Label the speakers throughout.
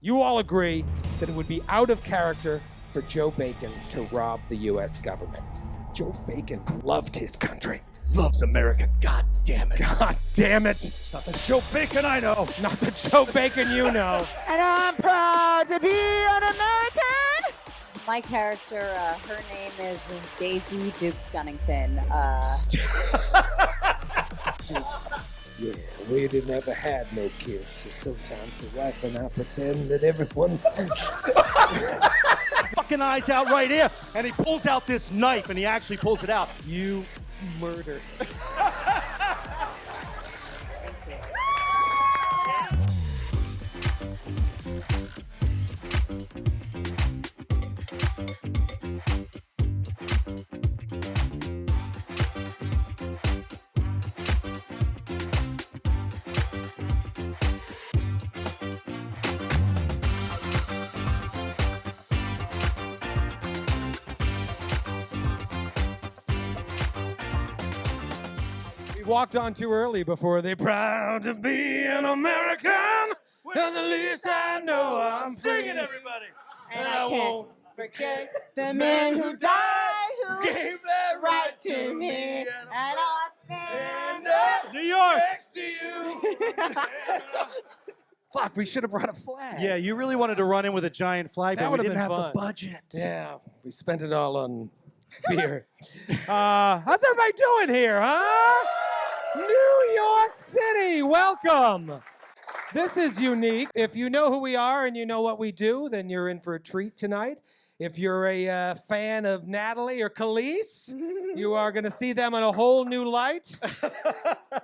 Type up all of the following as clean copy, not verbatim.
Speaker 1: You all agree that it would be out of character for Joe Bacon to rob the U.S. government. Joe Bacon loved his country.
Speaker 2: Loves America, god damn it.
Speaker 1: God damn it.
Speaker 2: It's not the Joe Bacon I know.
Speaker 1: Not the Joe Bacon you know.
Speaker 3: And I'm proud to be an American.
Speaker 4: My character, her name is Daisy Dukes Gunnington.
Speaker 1: Dukes. Yeah, we didn't ever had no kids, so sometimes the wife and I pretend that everyone...
Speaker 2: Fucking eyes out right here. And he pulls out this knife, and he actually pulls it out.
Speaker 1: You murder. Walked on too early before they proud to be an American. Cause at least I know I'm
Speaker 2: Sing it, everybody.
Speaker 3: And I can't forget the man who died, who
Speaker 2: Gave that
Speaker 3: right to me. And I'll stand up
Speaker 2: New York.
Speaker 3: next to you.
Speaker 1: Fuck, we should have brought a flag.
Speaker 2: Yeah, you really wanted to run in with a giant flag,
Speaker 1: That
Speaker 2: but we
Speaker 1: would've
Speaker 2: didn't
Speaker 1: been
Speaker 2: have
Speaker 1: fun.
Speaker 2: the budget.
Speaker 1: Yeah, we spent it all on beer. How's everybody doing here, huh? New York City, welcome. This is unique. If you know who we are and you know what we do, then you're in for a treat tonight. If you're a fan of Natalie or Calise, you are going to see them in a whole new light.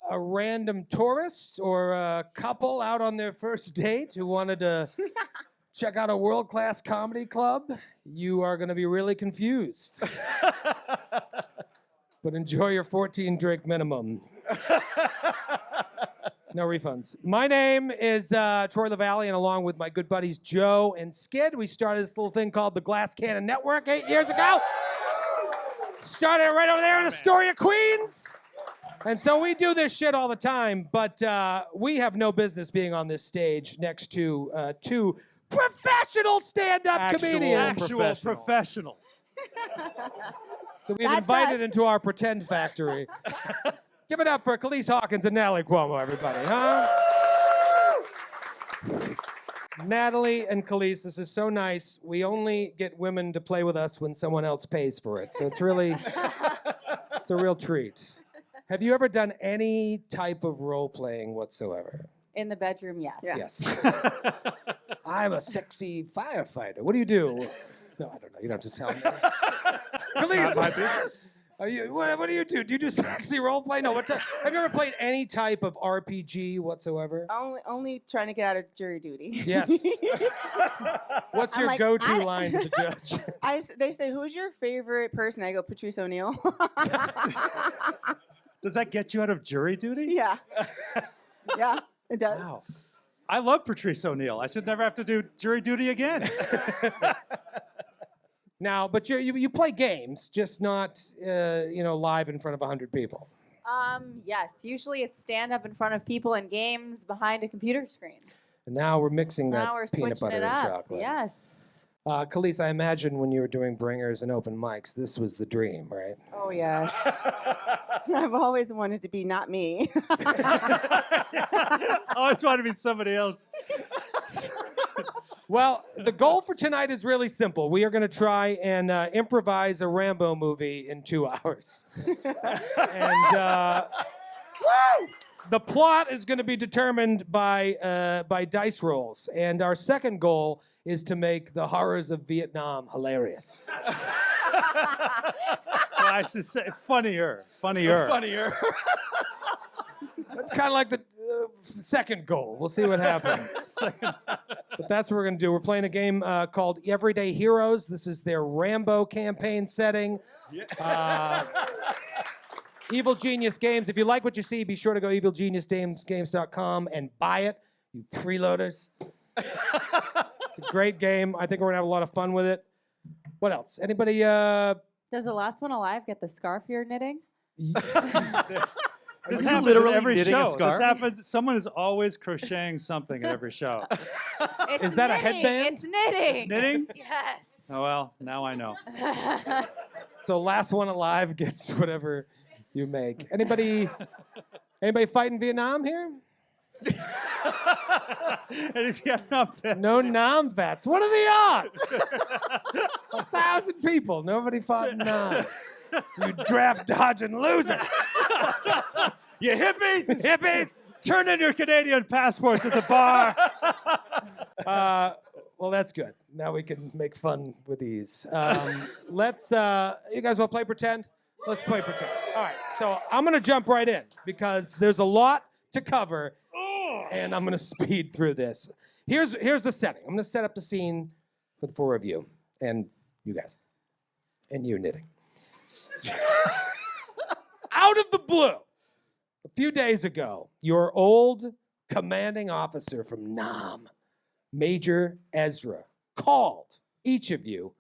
Speaker 1: A random tourist or a couple out on their first date who wanted to check out a world-class comedy club, you are going to be really confused. But enjoy your 14-drink minimum. No refunds. My name is Troy Lavalee, and along with my good buddies Joe and Skid, we started this little thing called the Glass Cannon Network 8 years ago. Started right over there in Astoria, Queens. And so we do this shit all the time, but we have no business being on this stage next to two professional stand-up comedians.
Speaker 2: Actual professionals.
Speaker 1: That we've
Speaker 3: That's
Speaker 1: invited
Speaker 3: us.
Speaker 1: into our pretend factory. Give it up for Calise, Hawkins, and Natalie Cuomo, everybody, huh? Natalie and Calise, this is so nice. We only get women to play with us when someone else pays for it. So it's really, it's a real treat. Have you ever done any type of role-playing whatsoever?
Speaker 4: In the bedroom, yes.
Speaker 1: Yes. I'm a sexy firefighter. What do you do? No, I don't know. You don't have to tell me. Calise,
Speaker 2: my business.
Speaker 1: What do you do? Do you do sexy role play? No. Have you ever played any type of RPG whatsoever?
Speaker 3: Only trying to get out of jury duty.
Speaker 1: Yes. What's
Speaker 3: I'm
Speaker 1: your
Speaker 3: like,
Speaker 1: go-to
Speaker 3: I-
Speaker 1: line to the judge?
Speaker 3: They say, who's your favorite person? I go, Patrice O'Neill.
Speaker 2: Does that get you out of jury duty?
Speaker 3: Yeah. Yeah, it does.
Speaker 1: Wow.
Speaker 2: I love Patrice O'Neill. I should never have to do jury duty again.
Speaker 1: Now, but you play games, just not live in front of 100 people.
Speaker 4: Yes. Usually it's stand up in front of people and games behind a computer screen.
Speaker 1: And now we're mixing that
Speaker 4: Now we're
Speaker 1: peanut
Speaker 4: switching
Speaker 1: butter
Speaker 4: it
Speaker 1: and
Speaker 4: up.
Speaker 1: chocolate.
Speaker 4: Yes.
Speaker 1: Calise, I imagine when you were doing bringers and open mics, this was the dream, right?
Speaker 3: Oh, yes. I've always wanted to be not me.
Speaker 2: I always want to be somebody else.
Speaker 1: Well, the goal for tonight is really simple. We are going to try and improvise a Rambo movie in 2 hours. And the plot is going to be determined by dice rolls. And our second goal is to make the horrors of Vietnam hilarious.
Speaker 2: Well, I should say funnier. Funnier.
Speaker 1: That's kind of like the second goal. We'll see what happens. But that's what we're going to do. We're playing a game called Everyday Heroes. This is their Rambo campaign setting. Evil Genius Games. If you like what you see, be sure to go evilgeniusgames.com and buy it, you freeloaders. It's a great game. I think we're going to have a lot of fun with it. What else? Anybody?
Speaker 4: Does the last one alive get the scarf you're knitting?
Speaker 5: This
Speaker 6: you
Speaker 5: happens
Speaker 6: literally
Speaker 5: at every
Speaker 6: knitting a
Speaker 5: show.
Speaker 6: scarf?
Speaker 5: This happens. Someone is always crocheting something at every show.
Speaker 4: It's
Speaker 1: Is that a
Speaker 4: knitting.
Speaker 1: headband?
Speaker 4: It's knitting.
Speaker 5: Knitting?
Speaker 4: Yes.
Speaker 5: Oh well, now I know.
Speaker 1: So last one alive gets whatever you make. Anybody fight in Vietnam here?
Speaker 5: And if you have not been,
Speaker 1: No Nam vets. What are the odds? 1,000 people. Nobody fought in Nam. You draft dodging losers.
Speaker 5: you hippies, turn in your Canadian passports at the bar.
Speaker 1: Well, that's good. Now we can make fun with these. Let's. You guys want to play pretend? Let's play pretend. All right. So I'm gonna jump right in because there's a lot to cover, and I'm gonna speed through this. Here's the setting. I'm gonna set up the scene for the four of you and you guys, and you knitting. Out of the blue, a few days ago, your old commanding officer from Nam, Major Ezra, called each of you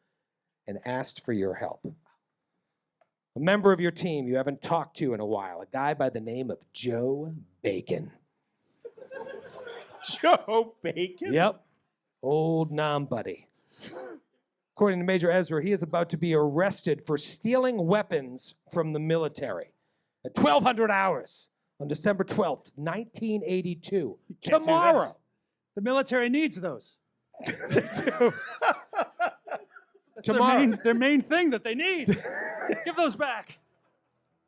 Speaker 1: and asked for your help. A member of your team you haven't talked to in a while, a guy by the name of Joe Bacon.
Speaker 6: Joe Bacon?
Speaker 1: Yep, old Nam buddy. According to Major Ezra, he is about to be arrested for stealing weapons from the military at 1200 hours on December 12th, 1982.
Speaker 5: can't do
Speaker 1: Tomorrow.
Speaker 5: The military needs those. That's
Speaker 1: Tomorrow.
Speaker 5: their main thing that they need. Give those back.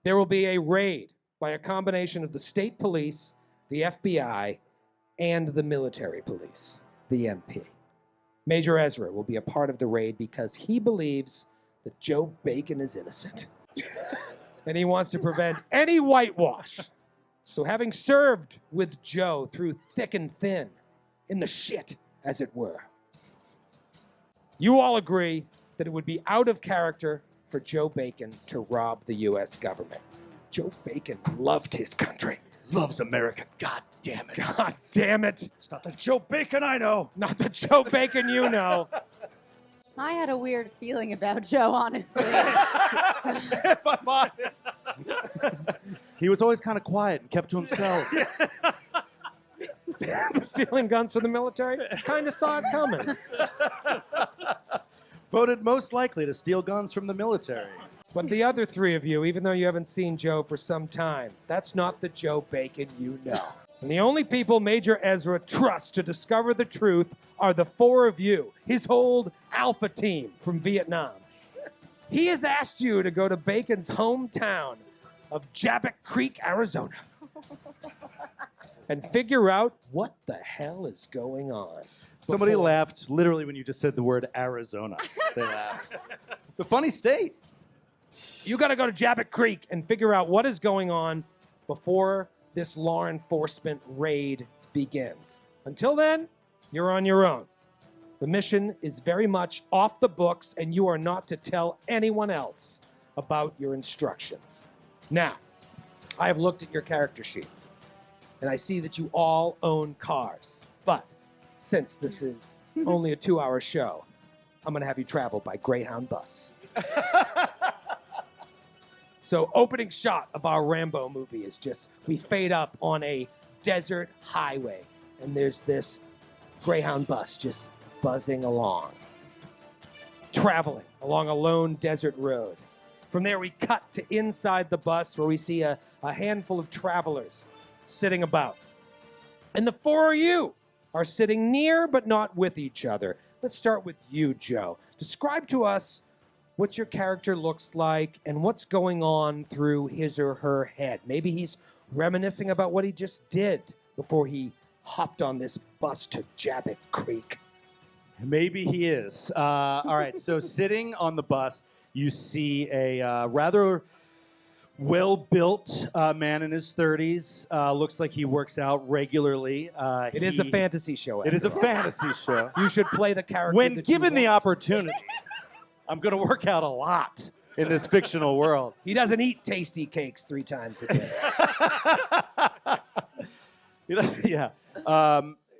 Speaker 1: There will be a raid by a combination of the state police, the FBI, and the military police, the MP. Major Ezra will be a part of the raid because he believes that Joe Bacon is innocent. And he wants to prevent any whitewash. So having served with Joe through thick and thin, in the shit, as it were, you all agree that it would be out of character for Joe Bacon to rob the U.S. government. Joe Bacon loved his country.
Speaker 2: Loves America. God damn it.
Speaker 1: God damn it.
Speaker 5: It's not the Joe Bacon I know.
Speaker 1: Not the Joe Bacon you know.
Speaker 4: I had a weird feeling about Joe, honestly.
Speaker 6: If I'm honest. He was always kind of quiet and kept to himself.
Speaker 1: Stealing guns from the military? Kind of saw it coming.
Speaker 6: Voted most likely to steal guns from the military.
Speaker 1: But the other three of you, even though you haven't seen Joe for some time, that's not the Joe Bacon you know. And the only people Major Ezra trusts to discover the truth are the four of you, his old alpha team from Vietnam. He has asked you to go to Bacon's hometown of Jabet Creek, Arizona, and figure out what the hell is going on.
Speaker 6: Somebody
Speaker 1: before-
Speaker 6: laughed literally when you just said the word Arizona. They laughed. It's a funny state.
Speaker 1: You got to go to Jabet Creek and figure out what is going on before this law enforcement raid begins. Until then, you're on your own. The mission is very much off the books, and you are not to tell anyone else about your instructions. Now, I have looked at your character sheets, and I see that you all own cars. But since this is only a 2-hour show, I'm going to have you travel by Greyhound bus. So opening shot of our Rambo movie is just, we fade up on a desert highway, and there's this Greyhound bus just buzzing along, traveling along a lone desert road. From there, we cut to inside the bus where we see a handful of travelers sitting about. And the four of you are sitting near but not with each other. Let's start with you, Joe. Describe to us what your character looks like and what's going on through his or her head. Maybe he's reminiscing about what he just did before he hopped on this bus to Jabet Creek.
Speaker 6: Maybe he is. All right, so sitting on the bus, you see a rather well-built man in his 30s. Looks like he works out regularly.
Speaker 1: It is a fantasy show.
Speaker 6: It is a
Speaker 1: after all.
Speaker 6: fantasy show.
Speaker 1: You should play the character
Speaker 6: When
Speaker 1: that you
Speaker 6: given the
Speaker 1: want.
Speaker 6: opportunity, I'm going to work out a lot in this fictional world.
Speaker 1: He doesn't eat tasty cakes 3 times a day.
Speaker 6: Yeah.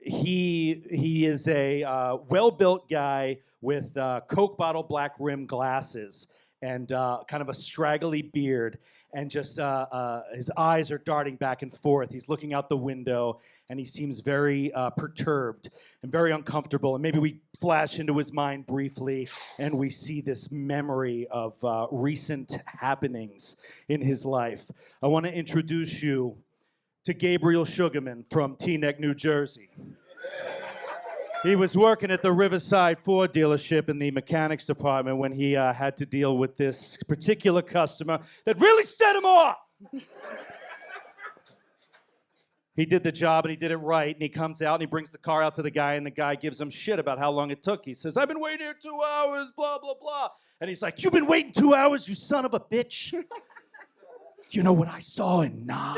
Speaker 6: He is a well-built guy with Coke bottle black rim glasses. and kind of a straggly beard, and just his eyes are darting back and forth. He's looking out the window, and he seems very perturbed and very uncomfortable. And maybe we flash into his mind briefly, and we see this memory of recent happenings in his life. I want to introduce you to Gabriel Sugarman from Teaneck, New Jersey. He was working at the Riverside Ford dealership in the mechanics department when he had to deal with this particular customer that really set him off. He did the job and he did it right, and he comes out and he brings the car out to the guy, and the guy gives him shit about how long it took. He says, "I've been waiting here 2 hours, blah, blah, blah." And he's like, "You've been waiting 2 hours, you son of a bitch? You know what I saw in Nah?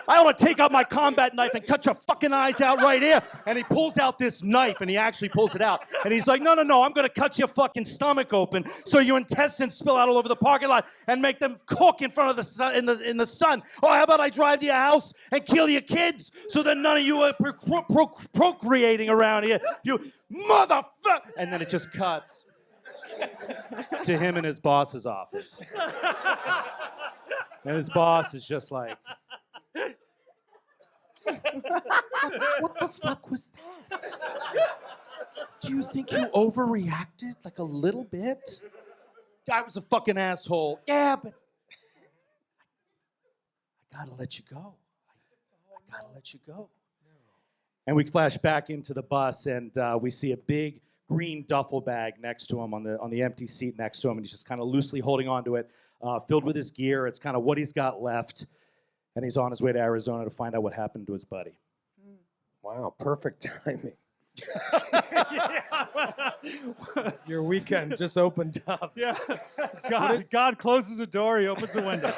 Speaker 6: I want to take out my combat knife and cut your fucking eyes out right here." And he pulls out this knife, and he actually pulls it out. And he's like, no, I'm going to cut your fucking stomach open so your intestines spill out all over the parking lot and make them cook in front of the sun, in the sun. Or how about I drive to your house and kill your kids so that none of you are procreating around here, you motherfucker. And then it just cuts to him in his boss's office. And his boss is just like, "What the fuck was that? Do you think you overreacted like a little bit? Guy was a fucking asshole." "Yeah, but I gotta let you go. I gotta let you go." And we flash back into the bus, and we see a big green duffel bag next to him on the empty seat next to him, and he's just kind of loosely holding onto it, filled with his gear. It's kind of what he's got left. And he's on his way to Arizona to find out what happened to his buddy.
Speaker 1: Wow, perfect timing. Your weekend just opened up.
Speaker 5: Yeah. God closes a door, he opens a window.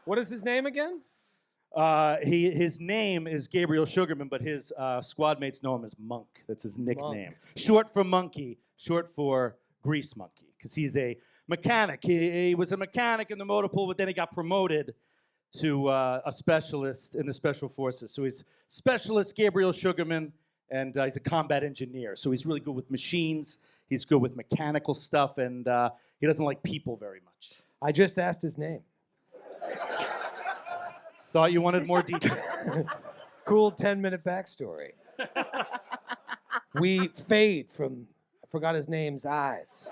Speaker 1: What is his name again?
Speaker 6: His name is Gabriel Sugarman, but his squad mates know him as Monk. That's his nickname.
Speaker 1: Monk.
Speaker 6: Short for monkey, short for grease monkey, because he's a mechanic. He was a mechanic in the motor pool, but then he got promoted to a specialist in the Special Forces. So he's Specialist Gabriel Sugarman, and he's a combat engineer. So he's really good with machines. He's good with mechanical stuff, and he doesn't like people very much.
Speaker 1: I just asked his name.
Speaker 6: Thought you wanted more detail.
Speaker 1: Cool 10-minute backstory. We fade from, I forgot his name's eyes,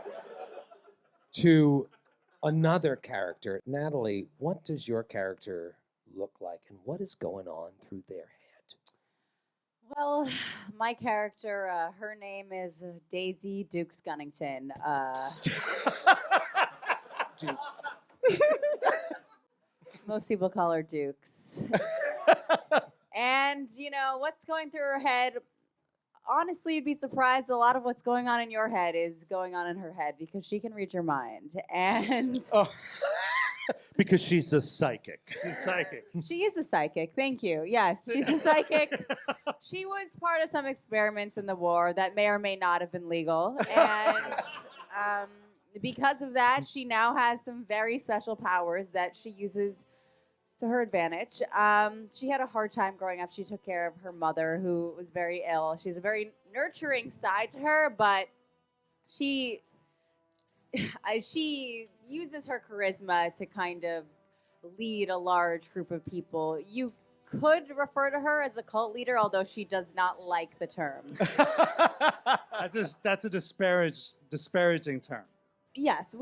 Speaker 1: to another character. Natalie, what does your character look like, and what is going on through their head?
Speaker 4: Well, my character, her name is Daisy Dukes Gunnington.
Speaker 1: Dukes.
Speaker 4: Most people call her Dukes. And, you know, what's going through her head, honestly, you'd be surprised a lot of what's going on in your head is going on in her head because she can read your mind. And
Speaker 6: Because she's a psychic.
Speaker 5: She's psychic.
Speaker 4: she is a psychic. Thank you. Yes, she's a psychic. She was part of some experiments in the war that may or may not have been legal. And because of that, she now has some very special powers that she uses to her advantage. She had a hard time growing up. She took care of her mother, who was very ill. She has a very nurturing side to her, but she uses her charisma to kind of lead a large group of people. You could refer to her as a cult leader, although she does not like the term.
Speaker 5: That's a disparaging term.
Speaker 4: Yes,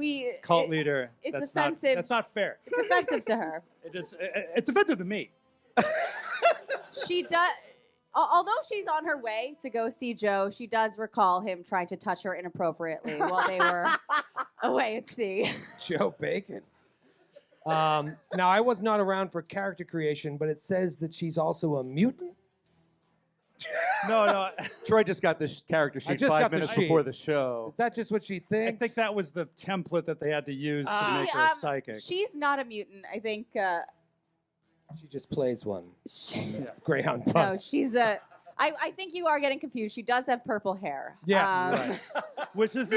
Speaker 5: Cult leader.
Speaker 4: It's offensive.
Speaker 5: That's not fair.
Speaker 4: It's offensive to her.
Speaker 5: It's offensive to me.
Speaker 4: She does. Although she's on her way to go see Joe, she does recall him trying to touch her inappropriately while they were away at sea.
Speaker 1: Joe Bacon. Now, I was not around for character creation, but it says that she's also a mutant.
Speaker 5: No.
Speaker 6: Troy just got this character sheet
Speaker 1: just
Speaker 6: 5
Speaker 1: got the
Speaker 6: minutes before the
Speaker 1: sheets.
Speaker 6: show.
Speaker 1: Is that just what she
Speaker 5: I
Speaker 1: thinks?
Speaker 5: think that was the template that they had to use to make her psychic.
Speaker 4: She's not a mutant. I think.
Speaker 1: She just plays one on this Greyhound
Speaker 4: No,
Speaker 1: bus.
Speaker 4: she's a. I think you are getting confused. She does have purple hair.
Speaker 1: Yes.
Speaker 5: Which is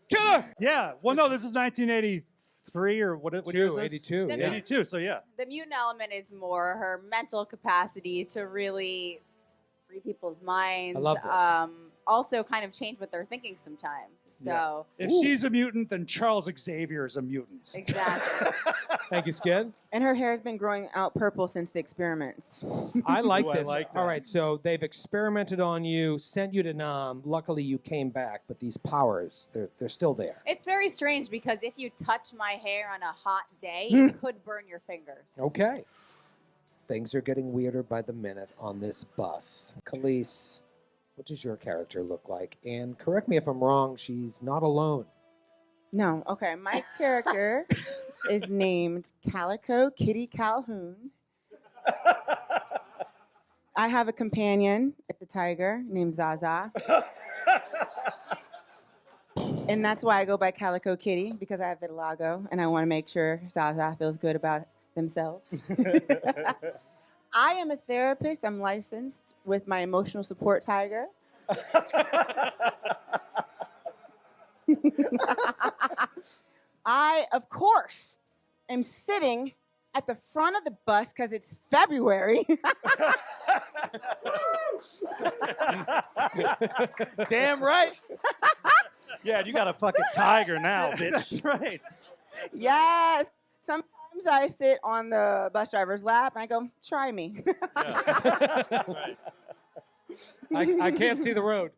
Speaker 1: Killer!
Speaker 5: yeah. Well, no, this is 1983 or what year is this?
Speaker 1: 82,
Speaker 4: The
Speaker 1: yeah.
Speaker 5: 82. So yeah.
Speaker 4: The mutant element is more her mental capacity to really read people's minds.
Speaker 1: I love this.
Speaker 4: Also kind of change what they're thinking sometimes. So
Speaker 5: If she's a mutant, then Charles Xavier is a mutant.
Speaker 4: exactly.
Speaker 1: Thank you, Skid.
Speaker 3: And her hair's been growing out purple since the experiments.
Speaker 1: I like
Speaker 5: Ooh, I
Speaker 1: this.
Speaker 5: like that.
Speaker 1: All right, so they've experimented on you, sent you to Nam. Luckily, you came back, but these powers, they're still there.
Speaker 4: It's very strange because if you touch my hair on a hot day, it could burn your fingers.
Speaker 1: Okay. Things are getting weirder by the minute on this bus. Calise, what does your character look like? And correct me if I'm wrong, she's not alone.
Speaker 3: No, okay. My character is named Calico Kitty Calhoun. I have a companion, it's a tiger named Zaza. And that's why I go by Calico Kitty, because I have vitiligo and I want to make sure Zaza feels good about themselves. I am a therapist. I'm licensed with my emotional support tiger. I, of course, am sitting at the front of the bus because it's February.
Speaker 6: Damn right.
Speaker 2: Yeah, you got a fucking tiger now, bitch.
Speaker 5: That's right.
Speaker 3: Yes. Sometimes I sit on the bus driver's lap and I go, try me.
Speaker 1: I can't see the road.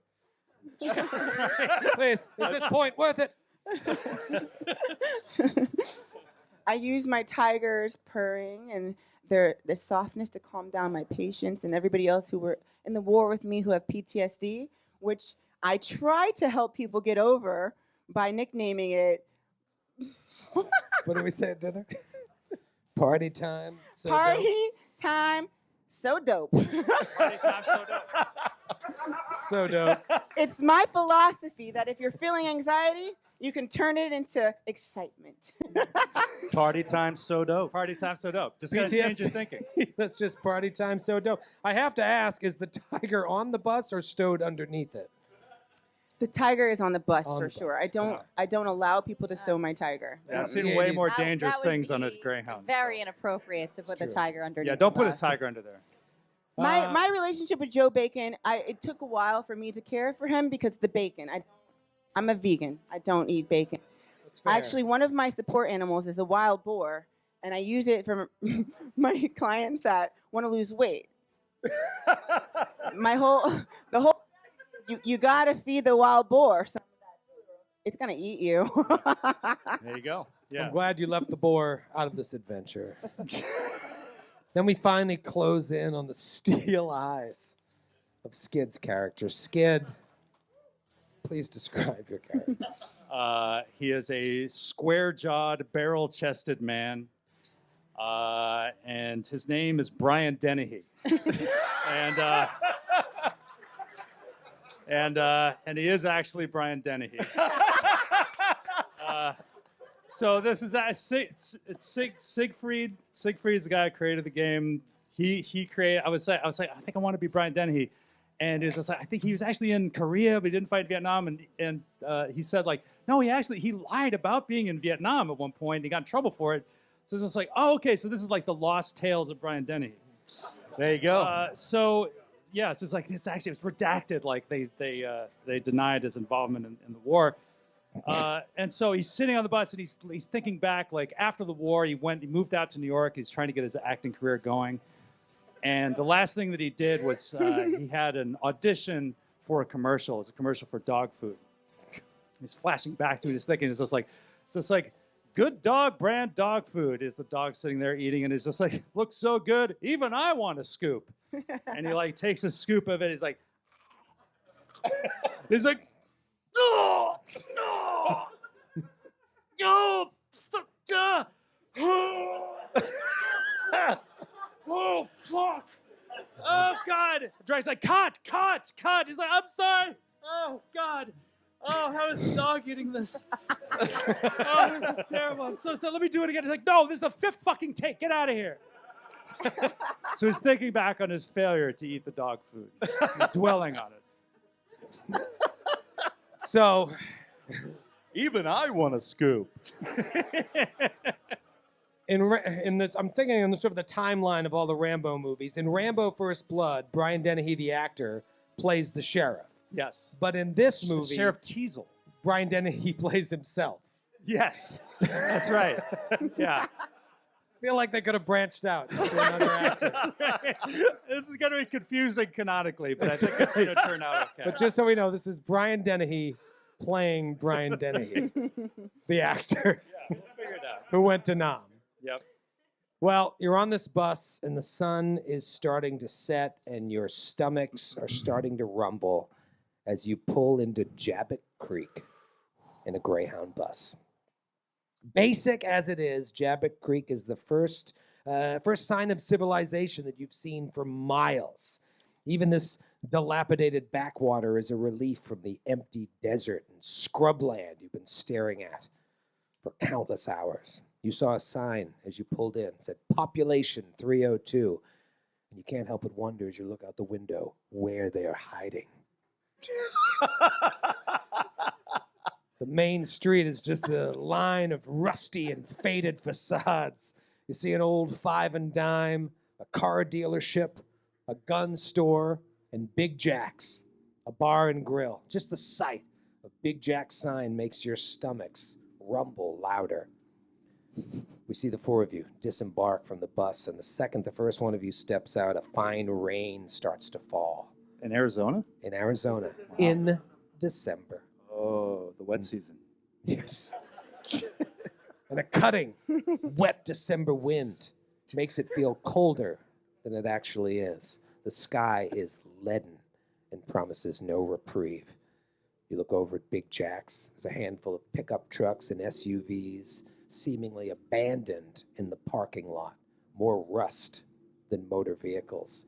Speaker 1: Please, is this point worth it?
Speaker 3: I use my tiger's purring and their softness to calm down my patients and everybody else who were in the war with me who have PTSD, which I try to help people get over by nicknaming it.
Speaker 1: What do we say at dinner? Party time. So
Speaker 3: Party
Speaker 1: dope.
Speaker 3: time, so dope.
Speaker 5: Party time, so dope.
Speaker 1: So dope.
Speaker 3: It's my philosophy that if you're feeling anxiety, you can turn it into excitement.
Speaker 6: Party time, so dope.
Speaker 5: Party time, so dope. Just gotta change your thinking.
Speaker 1: That's just party time. So dope. I have to ask: is the tiger on the bus or stowed underneath it?
Speaker 3: The tiger is on the bus
Speaker 1: On
Speaker 3: for
Speaker 1: the
Speaker 3: sure.
Speaker 1: bus.
Speaker 3: I don't allow people to stow my tiger.
Speaker 5: Yeah, I've seen
Speaker 1: Yeah,
Speaker 5: way
Speaker 1: he's-
Speaker 5: more
Speaker 4: That-
Speaker 5: dangerous
Speaker 4: that would
Speaker 5: things on a
Speaker 4: be
Speaker 5: Greyhound.
Speaker 4: Very inappropriate to put the
Speaker 1: true.
Speaker 4: tiger underneath.
Speaker 5: Yeah, don't
Speaker 4: the
Speaker 5: put a
Speaker 4: bus.
Speaker 5: tiger under there.
Speaker 3: My relationship with Joe Bacon, it took a while for me to care for him because the bacon. I'm a vegan. I don't eat bacon.
Speaker 1: That's fair.
Speaker 3: Actually, one of my support animals is a wild boar, and I use it for my clients that want to lose weight. The whole you gotta feed the wild boar. So it's gonna eat you.
Speaker 5: There you go. Yeah.
Speaker 1: I'm glad you left the boar out of this adventure. Then we finally close in on the steel eyes of Skid's character. Skid, please describe your character.
Speaker 5: He is a square-jawed, barrel-chested man, and his name is Brian Dennehy. and he is actually Brian Dennehy. So this is it's Siegfried. Siegfried is the guy who created the game. He created. I was like, I think I want to be Brian Dennehy, and it was just like, I think he was actually in Korea, but he didn't fight in Vietnam. And he said like, no, he lied about being in Vietnam at one point. And he got in trouble for it. So it's just like, oh, okay, so this is like the lost tales of Brian Dennehy.
Speaker 6: There you go.
Speaker 5: So it's like this actually was redacted. Like they denied his involvement in the war. And so he's sitting on the bus and he's thinking back, like after the war, he moved out to New York. He's trying to get his acting career going. And the last thing that he did was he had an audition for a commercial. It's a commercial for dog food. He's flashing back to it. He's thinking, it's just like good dog brand dog food. Is the dog sitting there eating and it's just like, looks so good. Even I want a scoop. And he like takes a scoop of it. He's like, no, no, oh fuck, oh god. Drake's like, cut. He's like, I'm sorry. Oh god. Oh, how is the dog eating this? Oh, this is terrible. I'm so let me do it again. He's like, no, this is the fifth fucking take. Get out of here. So he's thinking back on his failure to eat the dog food, dwelling on it.
Speaker 1: So,
Speaker 6: Even I want a scoop.
Speaker 1: in this, I'm thinking in the sort of the timeline of all the Rambo movies. In Rambo: First Blood, Brian Dennehy, the actor, plays the sheriff.
Speaker 5: Yes.
Speaker 1: But in this movie,
Speaker 5: Sheriff Teasel.
Speaker 1: Brian Dennehy plays himself.
Speaker 5: Yes. That's right. Yeah.
Speaker 1: I feel like they could have branched out to another actor.
Speaker 5: This is going to be confusing canonically, but I think it's going to turn out okay.
Speaker 1: But just so we know, this is Brian Dennehy playing Brian Dennehy, the actor
Speaker 5: We'll figure it out.
Speaker 1: who went to Nam.
Speaker 5: Yep.
Speaker 1: Well, you're on this bus, and the sun is starting to set, and your stomachs are starting to rumble as you pull into Jabet Creek in a Greyhound bus. Basic as it is, Jabet Creek is the first sign of civilization that you've seen for miles. Even this dilapidated backwater is a relief from the empty desert and scrubland you've been staring at for countless hours. You saw a sign as you pulled in, said population 302, and you can't help but wonder as you look out the window where they're hiding. The main street is just a line of rusty and faded facades. You see an old five and dime, a car dealership, a gun store, and Big Jack's, a bar and grill. Just the sight of Big Jack's sign makes your stomachs rumble louder. We see the four of you disembark from the bus, and the second the first one of you steps out, a fine rain starts to fall.
Speaker 5: In Arizona?
Speaker 1: In Arizona, in December.
Speaker 5: Oh, the wet season.
Speaker 1: Yes. And a cutting, wet December wind makes it feel colder than it actually is. The sky is leaden and promises no reprieve. You look over at Big Jack's. There's a handful of pickup trucks and SUVs seemingly abandoned in the parking lot. More rust than motor vehicles.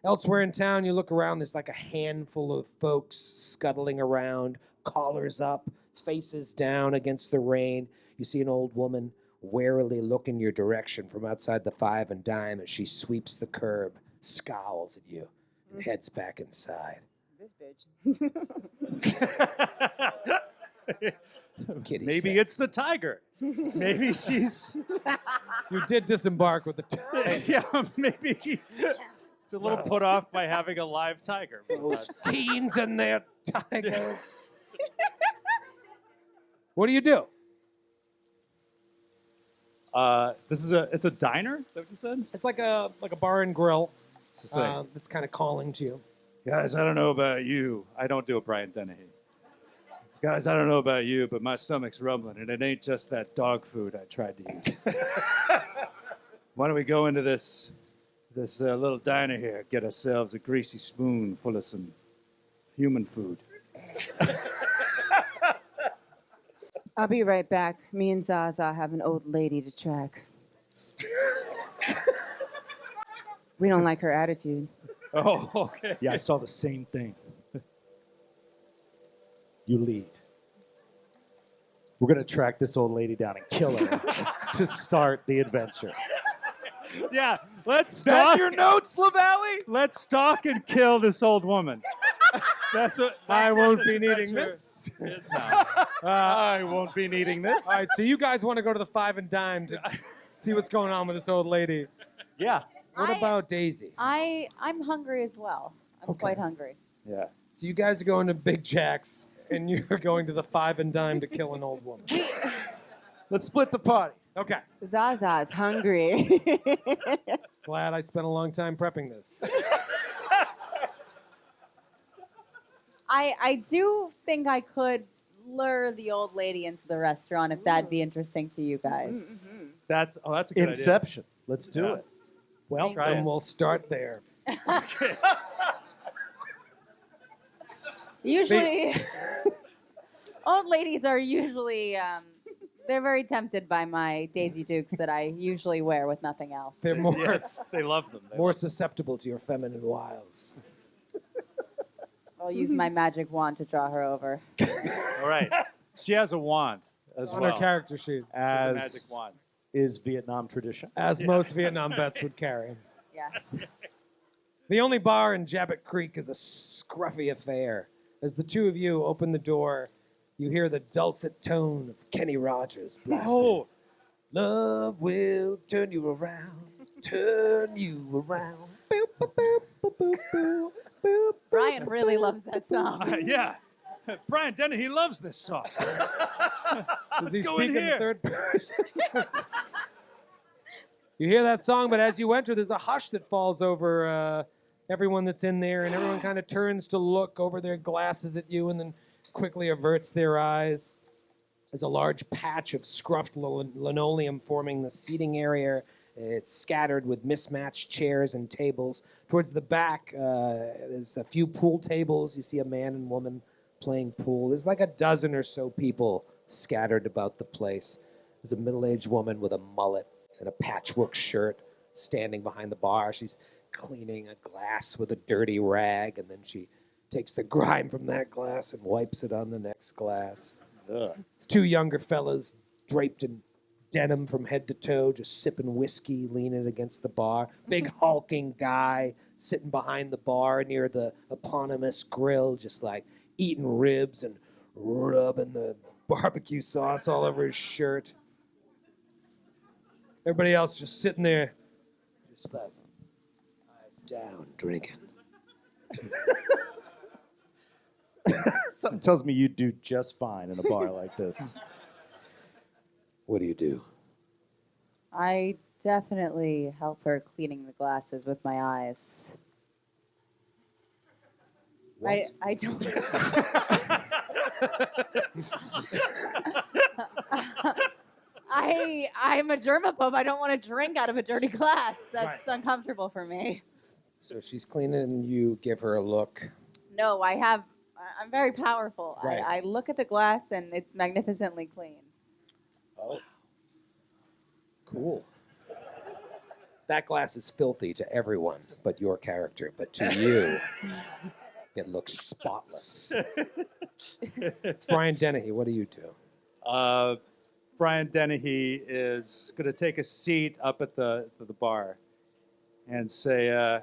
Speaker 1: Elsewhere in town, you look around, there's like a handful of folks scuttling around, collars up, faces down against the rain. You see an old woman warily look in your direction from outside the five and dime as she sweeps the curb, scowls at you, and heads back inside.
Speaker 3: This bitch.
Speaker 1: Kitty
Speaker 5: Maybe
Speaker 1: says.
Speaker 5: it's the tiger. Maybe she's.
Speaker 1: You did disembark with the tiger.
Speaker 5: Yeah, maybe. It's a little put off by having a live tiger.
Speaker 1: Those teens and their tigers. What do you do?
Speaker 5: It's a diner. Is that what you said?
Speaker 1: It's like a bar and grill.
Speaker 5: It's the same.
Speaker 1: It's kind of calling to you.
Speaker 5: Guys, I don't know about you. I don't do a Brian Dennehy. Guys, I don't know about you, but my stomach's rumbling, and it ain't just that dog food I tried to eat. Why don't we go into this little diner here, get ourselves a greasy spoon full of some human food.
Speaker 3: I'll be right back. Me and Zaza have an old lady to track. We don't like her attitude.
Speaker 5: Oh, okay.
Speaker 6: Yeah, I saw the same thing. You lead. We're going to track this old lady down and kill her to start the adventure.
Speaker 5: Yeah, let's
Speaker 1: That's
Speaker 5: stalk.
Speaker 1: your notes, Lavalee?
Speaker 5: Let's stalk and kill this old woman. That's what
Speaker 1: I won't be
Speaker 5: adventure
Speaker 1: needing this.
Speaker 5: is now.
Speaker 6: I won't be needing this.
Speaker 1: All right, so you guys want to go to the five and dime to see what's going on with this old lady.
Speaker 6: Yeah.
Speaker 1: What about Daisy?
Speaker 4: I'm hungry as well. I'm quite hungry.
Speaker 5: Yeah.
Speaker 1: So you guys are going to Big Jack's, and you're going to the five and dime to kill an old woman.
Speaker 6: Let's split the party.
Speaker 1: Okay.
Speaker 3: Zaza's hungry.
Speaker 1: Glad I spent a long time prepping this.
Speaker 4: I do think I could lure the old lady into the restaurant if that'd be interesting to you guys.
Speaker 5: That's a good idea.
Speaker 6: Inception. Let's do
Speaker 5: Yeah.
Speaker 6: it.
Speaker 1: Well,
Speaker 5: Try
Speaker 1: then
Speaker 5: it.
Speaker 1: we'll start there.
Speaker 4: Usually, old ladies are usually, they're very tempted by my Daisy Dukes that I usually wear with nothing else.
Speaker 1: They're more,
Speaker 5: Yes, they love them.
Speaker 1: more susceptible to your feminine wiles.
Speaker 4: I'll use my magic wand to draw her over.
Speaker 5: All right. She has a wand as
Speaker 1: On
Speaker 5: well.
Speaker 1: her character sheet,
Speaker 5: She has a magic
Speaker 6: As
Speaker 5: wand.
Speaker 6: is Vietnam tradition.
Speaker 1: as most Vietnam vets would carry.
Speaker 4: Yes.
Speaker 1: The only bar in Jabet Creek is a scruffy affair. As the two of you open the door, you hear the dulcet tone of Kenny Rogers blasting.
Speaker 5: Oh,
Speaker 1: Love will turn you around, turn you around. Boop, boop, boop, boop, boop, boop, boop,
Speaker 4: Brian
Speaker 1: boop,
Speaker 4: really
Speaker 1: boop.
Speaker 4: loves that song.
Speaker 5: Yeah. Brian Denny, he loves this song.
Speaker 1: Does he
Speaker 5: go in
Speaker 1: speak in
Speaker 5: here.
Speaker 1: third person? You hear that song, but as you enter, there's a hush that falls over everyone that's in there, and everyone kind of turns to look over their glasses at you and then quickly averts their eyes. There's a large patch of scruffed linoleum forming the seating area. It's scattered with mismatched chairs and tables. Towards the back, there's a few pool tables. You see a man and woman playing pool. There's like a dozen or so people scattered about the place. There's a middle-aged woman with a mullet and a patchwork shirt standing behind the bar. She's cleaning a glass with a dirty rag, and then she takes the grime from that glass and wipes it on the next glass. There's two younger fellas draped in denim from head to toe, just sipping whiskey, leaning against the bar. Big hulking guy sitting behind the bar near the eponymous grill, just like eating ribs and rubbing the barbecue sauce all over his shirt. Everybody else just sitting there, just like eyes down, drinking.
Speaker 6: Something tells me you'd do just fine in a bar like this.
Speaker 1: What do you do?
Speaker 4: I definitely help her cleaning the glasses with my eyes.
Speaker 1: What?
Speaker 4: I don't. I'm a germaphobe. I don't want to drink out of a dirty glass. That's uncomfortable for me.
Speaker 1: So she's cleaning and you give her a look.
Speaker 4: No, I'm very powerful.
Speaker 1: Right.
Speaker 4: I look at the glass and it's magnificently clean.
Speaker 1: Oh. Cool. That glass is filthy to everyone but your character, but to you, it looks spotless. Brian Dennehy, what do you do?
Speaker 5: Brian Dennehy is going to take a seat up at the bar and say,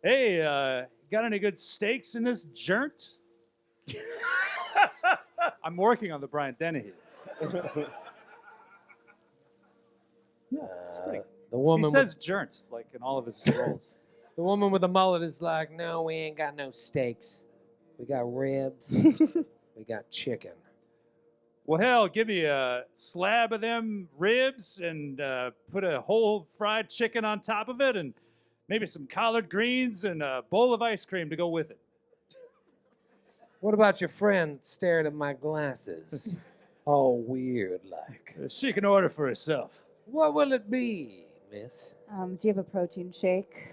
Speaker 5: hey, got any good steaks in this joint? I'm working on the Brian Dennehy.
Speaker 1: The woman
Speaker 5: He says joint, like in all of his roles.
Speaker 1: the woman with the mullet is like, no, we ain't got no steaks. We got ribs. We got chicken.
Speaker 5: Well, hell, give me a slab of them ribs and put a whole fried chicken on top of it and maybe some collard greens and a bowl of ice cream to go with it.
Speaker 1: What about your friend staring at my glasses? All weird like.
Speaker 5: She can order for herself.
Speaker 1: What will it be, miss?
Speaker 4: Do you have a protein shake?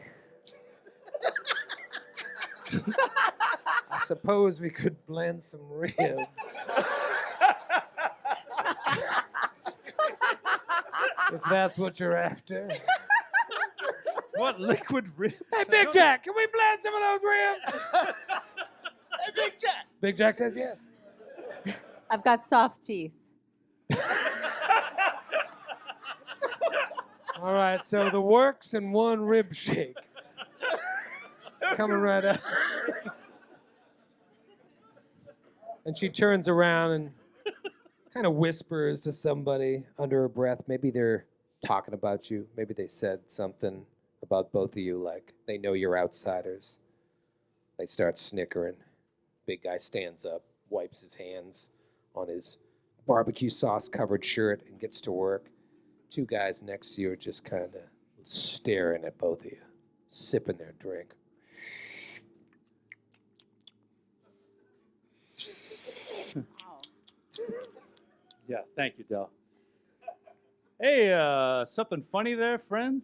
Speaker 1: I suppose we could blend some ribs. If that's what you're after.
Speaker 5: What liquid ribs?
Speaker 1: Hey, Big Jack, can we blend some of those ribs? Hey, Big Jack. Big Jack says yes.
Speaker 4: I've got soft teeth.
Speaker 1: All right, so the works and one rib shake. Coming right up. And she turns around and kind of whispers to somebody under her breath. Maybe they're talking about you. Maybe they said something about both of you, like they know you're outsiders. They start snickering. Big guy stands up, wipes his hands on his barbecue sauce covered shirt and gets to work. Two guys next to you are just kind of staring at both of you, sipping their drink.
Speaker 5: Yeah, thank you, Del. Hey, something funny there, friend?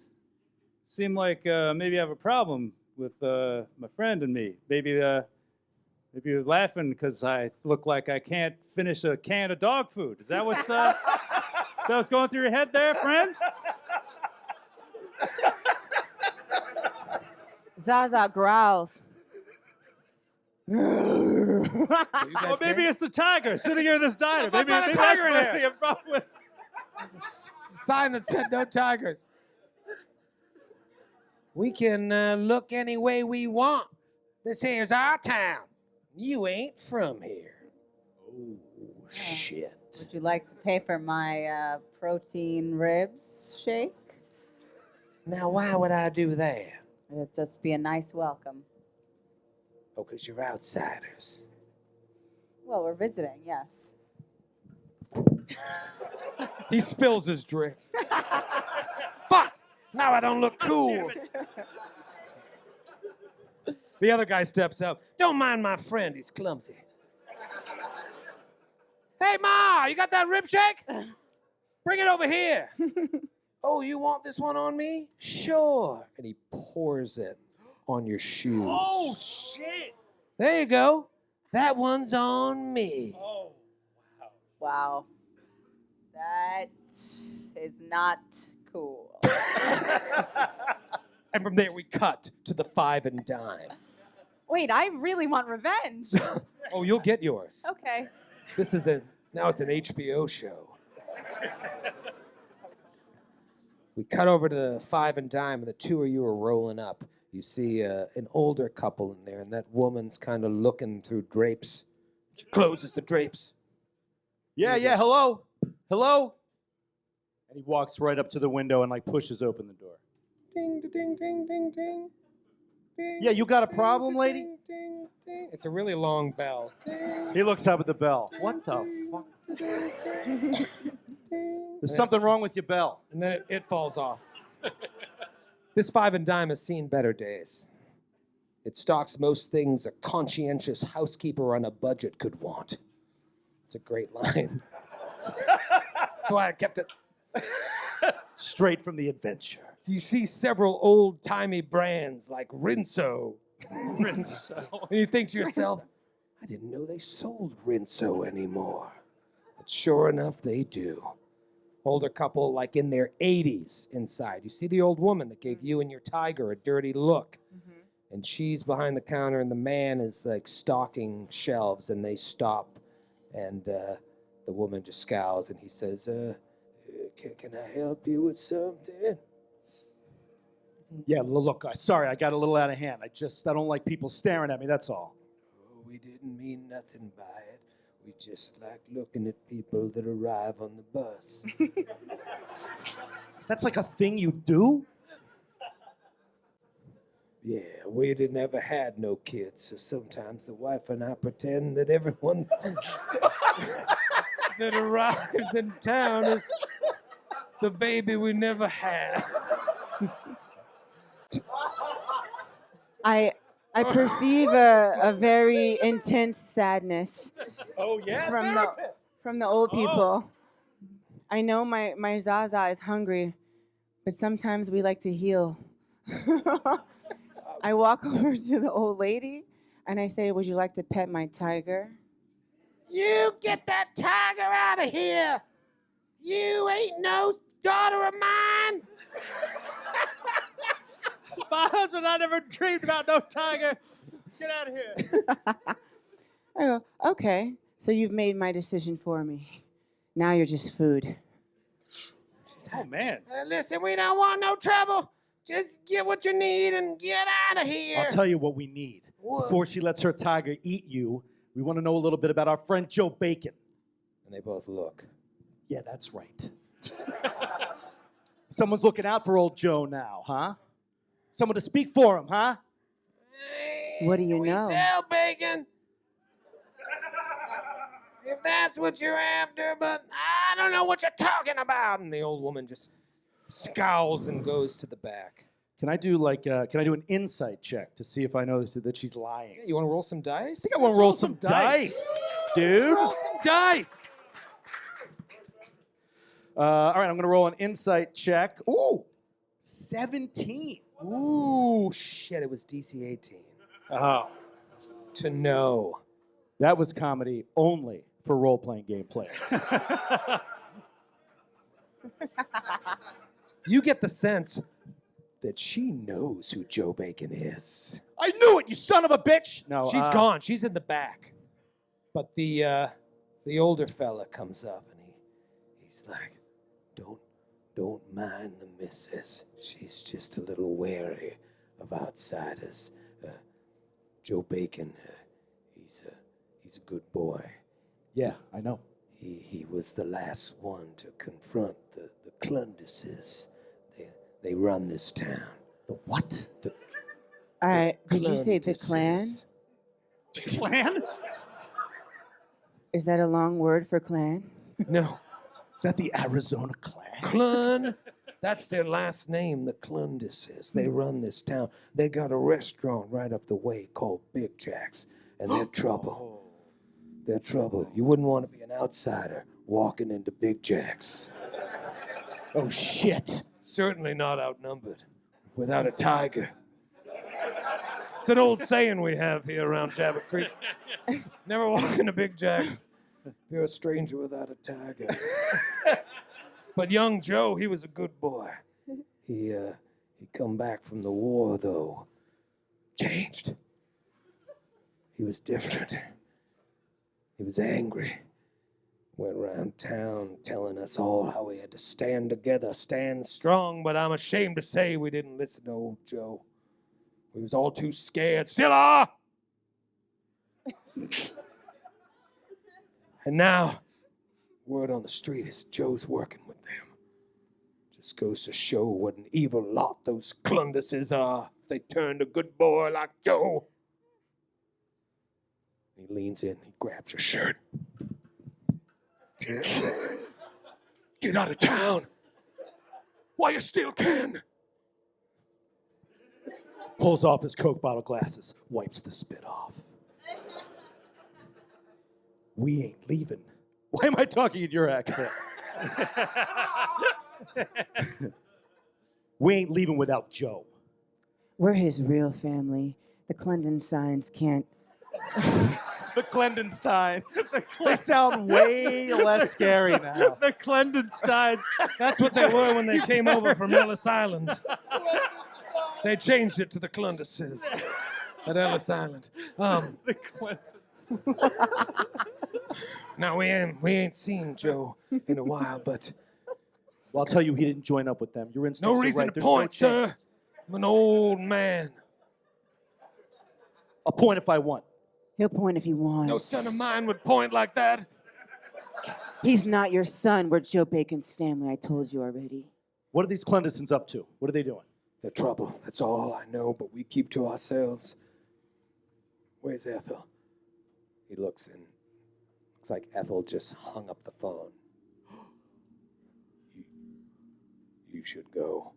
Speaker 5: Seem like maybe you have a problem with my friend and me. Maybe you're laughing because I look like I can't finish a can of dog food. Is that what's going through your head there, friend?
Speaker 3: Zaza growls.
Speaker 5: Or maybe it's the tiger sitting here in this diner. Maybe
Speaker 1: not a
Speaker 5: that's
Speaker 1: tiger in
Speaker 5: what
Speaker 1: here.
Speaker 5: the problem with.
Speaker 1: There's a sign that said no tigers. We can look any way we want. This here's our town. You ain't from here. Oh, shit.
Speaker 4: Would you like to pay for my protein ribs shake?
Speaker 1: Now, why would I do that?
Speaker 4: It'd just be a nice welcome.
Speaker 1: Oh, because you're outsiders.
Speaker 4: Well, we're visiting, yes.
Speaker 1: He spills his drink. Fuck! Now I don't look cool. The other guy steps up. Don't mind my friend, he's clumsy. Hey, Ma, you got that rib shake? Bring it over here. Oh, you want this one on me? Sure. And he pours it on your shoes.
Speaker 2: Oh, shit.
Speaker 1: There you go. That one's on me.
Speaker 2: Oh,
Speaker 4: Wow. That is not cool.
Speaker 1: And from there we cut to the 5 and dime.
Speaker 4: Wait, I really want revenge.
Speaker 1: Oh, you'll get yours.
Speaker 4: Okay.
Speaker 1: Now it's an HBO show. We cut over to the 5 and dime, and the two of you are rolling up. You see an older couple in there, and that woman's kind of looking through drapes. She closes the drapes.
Speaker 6: Yeah, hello? Hello? And he walks right up to the window and, like, pushes open the door.
Speaker 1: Ding, ding, ding, ding, ding. Ding,
Speaker 6: Yeah, you got a
Speaker 1: ding,
Speaker 6: problem,
Speaker 1: ding,
Speaker 6: lady?
Speaker 1: ding, ding. It's a really long bell.
Speaker 6: He looks up at the bell. What the fuck? There's something wrong with your bell.
Speaker 1: And then it falls off. This 5 and dime has seen better days. It stocks most things a conscientious housekeeper on a budget could want. It's a great line. That's why I kept it.
Speaker 6: Straight from the adventure.
Speaker 1: So you see several old-timey brands like Rinso.
Speaker 6: Rinso.
Speaker 1: And you think to yourself, I didn't know they sold Rinso anymore. But sure enough, they do. Older couple, like in their 80s inside. You see the old woman that gave you and your tiger a dirty look. Mm-hmm. And she's behind the counter, and the man is like stocking shelves, and they stop. And the woman just scowls, and he says, can I help you with something?
Speaker 6: Yeah, look, sorry, I got a little out of hand. I don't like people staring at me, that's all.
Speaker 1: Oh, we didn't mean nothing by it. We just like looking at people that arrive on the bus.
Speaker 6: That's like a thing you do?
Speaker 1: Yeah, we'd never had no kids, so sometimes the wife and I pretend that everyone that arrives in town is the baby we never had.
Speaker 3: I perceive a very intense sadness
Speaker 6: Oh, yeah?
Speaker 3: from the old people. I know my Zaza is hungry, but sometimes we like to heal. I walk over to the old lady and I say, would you like to pet my tiger?
Speaker 1: You get that tiger out of here! You ain't no daughter of mine!
Speaker 5: My husband, I never dreamed about no tiger. Get out of here.
Speaker 3: I go, okay, so you've made my decision for me. Now you're just food.
Speaker 6: Oh, man.
Speaker 1: Listen, we don't want no trouble. Just get what you need and get out of here.
Speaker 6: I'll tell you what we need.
Speaker 1: What?
Speaker 6: Before she lets her tiger eat you, we want to know a little bit about our friend Joe Bacon.
Speaker 1: And they both look.
Speaker 6: Yeah, that's right. Someone's looking out for old Joe now, huh? Someone to speak for him, huh?
Speaker 3: What do you
Speaker 1: we
Speaker 3: know?
Speaker 1: sell bacon. If that's what you're after, but I don't know what you're talking about. And the old woman just scowls and goes to the back.
Speaker 6: Can I do an insight check to see if I know that she's lying?
Speaker 1: Yeah, you want to roll some dice?
Speaker 6: I think I want to roll some dice, dude.
Speaker 1: Roll some dice.
Speaker 6: All right, I'm going to roll an insight check. Ooh, 17.
Speaker 1: Ooh, shit, it was DC 18.
Speaker 6: Oh.
Speaker 1: To know.
Speaker 6: That was comedy only for role-playing game players.
Speaker 1: You get the sense that she knows who Joe Bacon is.
Speaker 6: I knew it, you son of a bitch! No,
Speaker 1: She's gone. She's in the back. But the older fella comes up and he's like, don't mind the missus. She's just a little wary of outsiders. Joe Bacon, he's a good boy.
Speaker 6: Yeah, I know.
Speaker 7: He was the last one to confront the Clundises. They run this town.
Speaker 6: The what?
Speaker 3: Did you say the clan?
Speaker 7: Clundises.
Speaker 2: Plan?
Speaker 3: Is that a long word for clan?
Speaker 1: No.
Speaker 6: Is that the Arizona clan?
Speaker 1: Clun.
Speaker 7: That's their last name, the Clundises. They run this town. They got a restaurant right up the way called Big Jack's, and they're trouble. They're trouble. You wouldn't want to be an outsider walking into Big Jack's.
Speaker 6: Oh, shit.
Speaker 7: Certainly not outnumbered. Without a tiger.
Speaker 1: It's an old saying we have here around Jabet Creek. Never walk into Big Jack's if you're a stranger without a tiger. But young Joe, he was a good boy.
Speaker 7: He come back from the war, though. Changed. He was different. He was angry. Went around town telling us all how we had to stand together, stand strong, but I'm ashamed to say we didn't listen to old Joe. We was all too scared. Still are! And now, word on the street is Joe's working with them. Just goes to show what an evil lot those Clundises are. They turned a good boy like Joe. He leans in, he grabs your shirt. Get out of town while you still can.
Speaker 6: Pulls off his Coke bottle glasses, wipes the spit off. We ain't leaving. Why am I talking in your accent? We ain't leaving without Joe.
Speaker 3: We're his real family. The Clendensteins can't.
Speaker 6: The Clendensteins. They sound way less scary now.
Speaker 2: The Clendensteins.
Speaker 1: That's what they were when they came over from Ellis Island. They changed it to the Clundises at Ellis Island.
Speaker 2: The Clendensteins.
Speaker 1: Now we ain't seen Joe in a while, but
Speaker 6: Well, I'll tell you, he didn't join up with them. Your instincts
Speaker 1: no
Speaker 6: are
Speaker 1: reason
Speaker 6: right.
Speaker 1: to
Speaker 6: There's
Speaker 1: point,
Speaker 6: no
Speaker 1: sir.
Speaker 6: chance.
Speaker 1: I'm an old man.
Speaker 6: I'll point if I want.
Speaker 3: He'll point if he wants.
Speaker 1: No son of mine would point like that.
Speaker 3: He's not your son. We're Joe Bacon's family. I told you already.
Speaker 6: What are these Clendisons up to? What are they doing?
Speaker 7: The trouble, that's all I know, but we keep to ourselves. Where's Ethel? He looks and looks like Ethel just hung up the phone. You should go.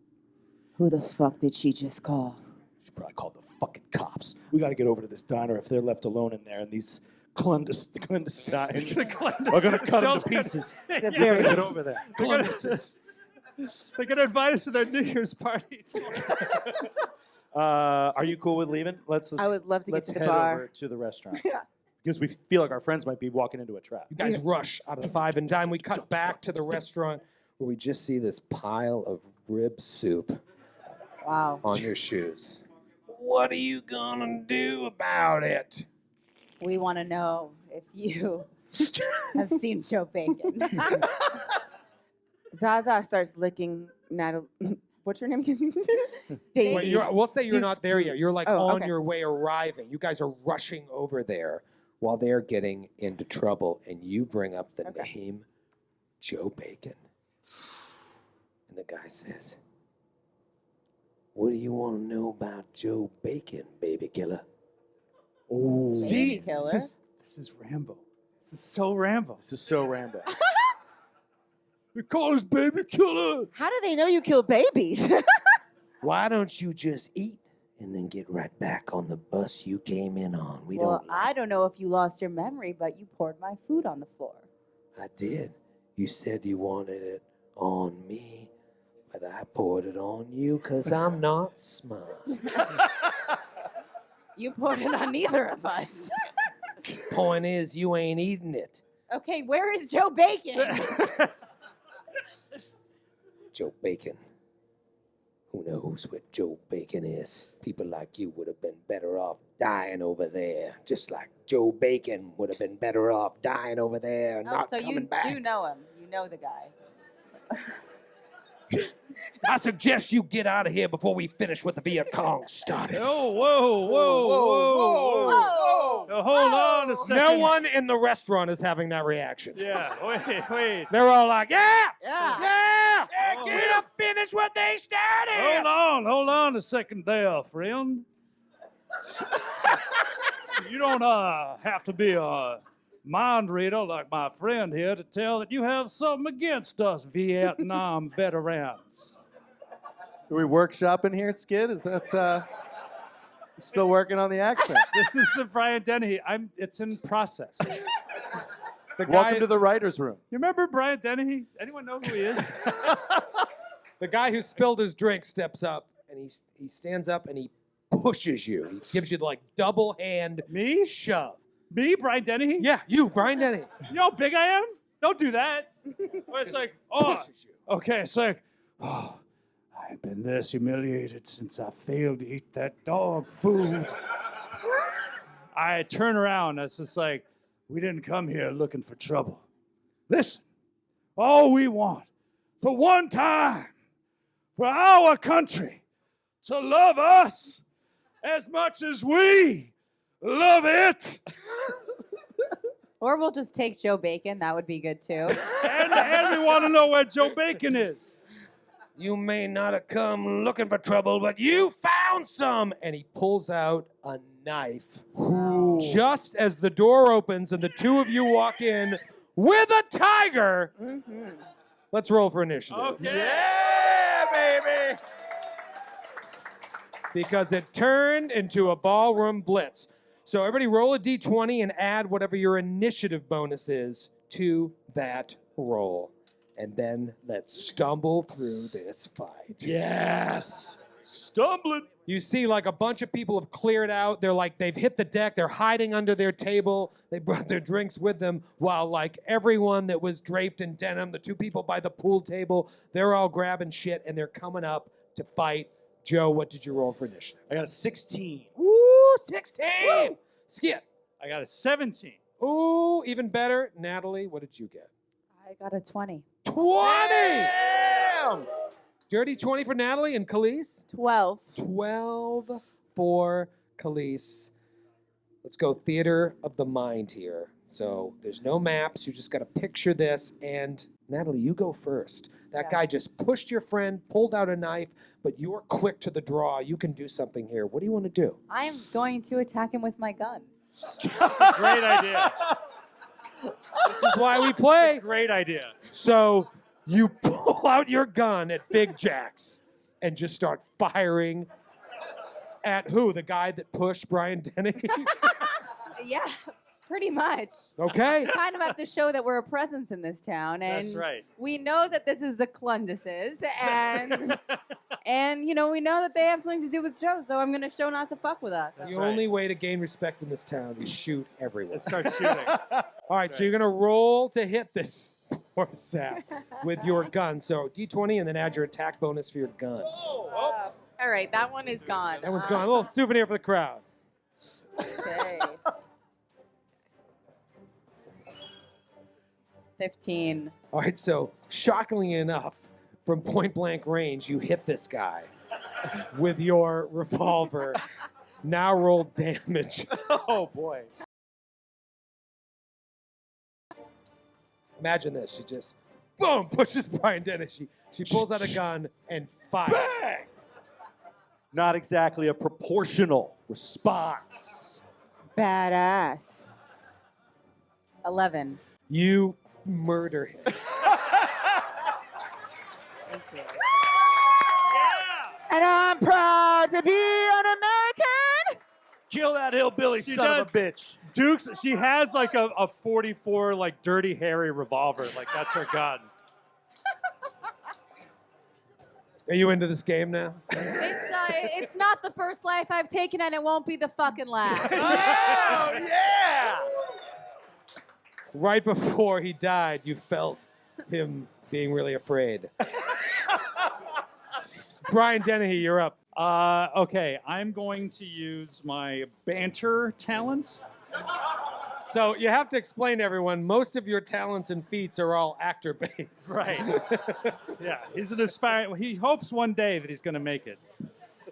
Speaker 3: Who the fuck did she just call?
Speaker 6: Should probably call the fucking cops. We got to get over to this diner if they're left alone in there, and these clandestines are going to cut them to pieces.
Speaker 3: The very
Speaker 6: Get over there.
Speaker 2: They're going to invite us to their New Year's party.
Speaker 6: Are you cool with leaving? Let's
Speaker 3: I would love to get
Speaker 6: let's
Speaker 3: to the
Speaker 6: head
Speaker 3: bar.
Speaker 6: over to the restaurant.
Speaker 3: Yeah.
Speaker 6: Because we feel like our friends might be walking into a trap.
Speaker 1: You guys rush out of the five and dime. We cut back to the restaurant.
Speaker 7: Where we just see this pile of rib soup
Speaker 3: Wow.
Speaker 7: on your shoes. What are you gonna do about it?
Speaker 4: We want to know if you have seen Joe Bacon.
Speaker 3: Zaza starts licking Natalie. What's your name again? Daisy.
Speaker 1: We'll say you're not there yet. You're like on
Speaker 3: okay.
Speaker 1: your way arriving. You guys are rushing over there
Speaker 7: While they're getting into trouble, and you bring up the name Joe Bacon. And the guy says, "What do you want to know about Joe Bacon, baby killer?"
Speaker 6: Oh,
Speaker 4: Baby killer.
Speaker 2: This is Rambo. This is so Rambo.
Speaker 6: this is so Rambo.
Speaker 1: We call us baby killer.
Speaker 3: How do they know you kill babies?
Speaker 7: Why don't you just eat and then get right back on the bus you came in on? We
Speaker 4: Well,
Speaker 7: don't.
Speaker 4: I don't know if you lost your memory, but you poured my food on the floor.
Speaker 7: I did. You said you wanted it on me, but I poured it on you because I'm not smart.
Speaker 4: You poured it on neither of us.
Speaker 7: Point is, you ain't eating it.
Speaker 4: Okay, where is Joe Bacon?
Speaker 7: Joe Bacon. Who knows what Joe Bacon is? People like you would have been better off dying over there. Just like Joe Bacon would have been better off dying over there and not
Speaker 4: so
Speaker 7: coming
Speaker 4: you
Speaker 7: back.
Speaker 4: do know him. You know the guy.
Speaker 1: I suggest you get out of here before we finish what the Viet Cong started.
Speaker 2: Oh, whoa. Now, hold on
Speaker 5: a second.
Speaker 1: No one in the restaurant is having that reaction.
Speaker 5: Yeah, wait.
Speaker 1: They're all like, yeah,
Speaker 3: Yeah.
Speaker 1: get to finish what they started.
Speaker 5: Hold on a second there, friend. You don't have to be a mind reader like my friend here to tell that you have something against us Vietnam veterans.
Speaker 8: Are we workshopping here, Skid? Is that still working on the accent?
Speaker 5: This is the Brian Dennehy. It's in process.
Speaker 8: Welcome to the writer's room.
Speaker 5: You remember Brian Dennehy? Anyone know who he is?
Speaker 1: The guy who spilled his drink steps up, and he stands up and he pushes you. He gives you like double hand shove.
Speaker 5: Me, Brian Dennehy?
Speaker 1: Yeah, you, Brian Denny.
Speaker 5: You know how big I am? Don't do that. But it's like,
Speaker 1: Pushes you.
Speaker 5: okay, it's like, I've been this humiliated since I failed to eat that dog food. I turn around, it's just like, we didn't come here looking for trouble. Listen, all we want, for one time, for our country to love us as much as we love it.
Speaker 4: Or we'll just take Joe Bacon. That would be good too.
Speaker 5: And we want to know where Joe Bacon is.
Speaker 1: You may not have come looking for trouble, but you found some. And he pulls out a knife. Just as the door opens and the two of you walk in with a tiger. Mm-hmm. Let's roll for initiative.
Speaker 5: Okay.
Speaker 1: Yeah, baby. Because it turned into a ballroom blitz. So everybody roll a d20 and add whatever your initiative bonus is to that roll. And then let's stumble through this fight.
Speaker 5: Yes. Stumbling.
Speaker 1: You see like a bunch of people have cleared out. They're like, they've hit the deck. They're hiding under their table. They brought their drinks with them while like everyone that was draped in denim, the two people by the pool table, they're all grabbing shit and they're coming up to fight. Joe, what did you roll for initiative?
Speaker 6: I got a 16.
Speaker 1: Ooh, 16! Woo! Skip.
Speaker 5: I got a 17.
Speaker 1: Ooh, even better. Natalie, what did you get?
Speaker 4: I got a 20.
Speaker 1: 20!
Speaker 8: Damn!
Speaker 1: Dirty 20 for Natalie and Calise?
Speaker 3: 12.
Speaker 1: 12 for Calise. Let's go theater of the mind here. So there's no maps. You just got to picture this. And Natalie, you go first. That guy just pushed your friend, pulled out a knife, but you're quick to the draw. You can do something here. What do you want to do?
Speaker 4: I am going to attack him with my gun.
Speaker 5: Great idea.
Speaker 1: This is why we play.
Speaker 5: Great idea.
Speaker 1: So you pull out your gun at Big Jack's and just start firing at who? The guy that pushed Brian Denny?
Speaker 4: Yeah, pretty much.
Speaker 1: Okay.
Speaker 4: We kind of have to show that we're a presence in this town, and
Speaker 5: That's right.
Speaker 4: we know that this is the Clunduses, and you know we know that they have something to do with Joe. So I'm gonna show not to fuck with us.
Speaker 1: The only way to gain respect in this town is shoot everyone.
Speaker 5: Let's start shooting.
Speaker 1: All right, so you're going to roll to hit this poor sap with your gun. So D20 and then add your attack bonus for your gun.
Speaker 4: All right, that one is gone.
Speaker 1: That one's gone. A little souvenir for the crowd.
Speaker 4: Okay. 15.
Speaker 1: All right, so shockingly enough, from point blank range, you hit this guy with your revolver. Now roll damage.
Speaker 8: Oh, boy.
Speaker 1: Imagine this. She just, boom, pushes Brian Dennis. She pulls out a gun and fires.
Speaker 6: Bang! Not exactly a proportional response.
Speaker 3: It's badass.
Speaker 4: 11.
Speaker 1: You murder him.
Speaker 4: Thank you.
Speaker 3: And I'm proud to be an American.
Speaker 6: Kill that hillbilly
Speaker 5: She
Speaker 6: son
Speaker 5: does.
Speaker 6: of a bitch.
Speaker 5: Dukes, she has like a 44 like Dirty Harry revolver. Like that's her gun.
Speaker 1: Are you into this game now?
Speaker 4: It's not the first life I've taken, and it won't be the fucking last.
Speaker 6: Oh, yeah!
Speaker 1: Right before he died, you felt him being really afraid. Brian Dennehy, you're up.
Speaker 5: Okay, I'm going to use my banter talent.
Speaker 1: So you have to explain to everyone, most of your talents and feats are all actor-based.
Speaker 5: Right. Yeah, he's an aspiring. He hopes one day that he's going to make it.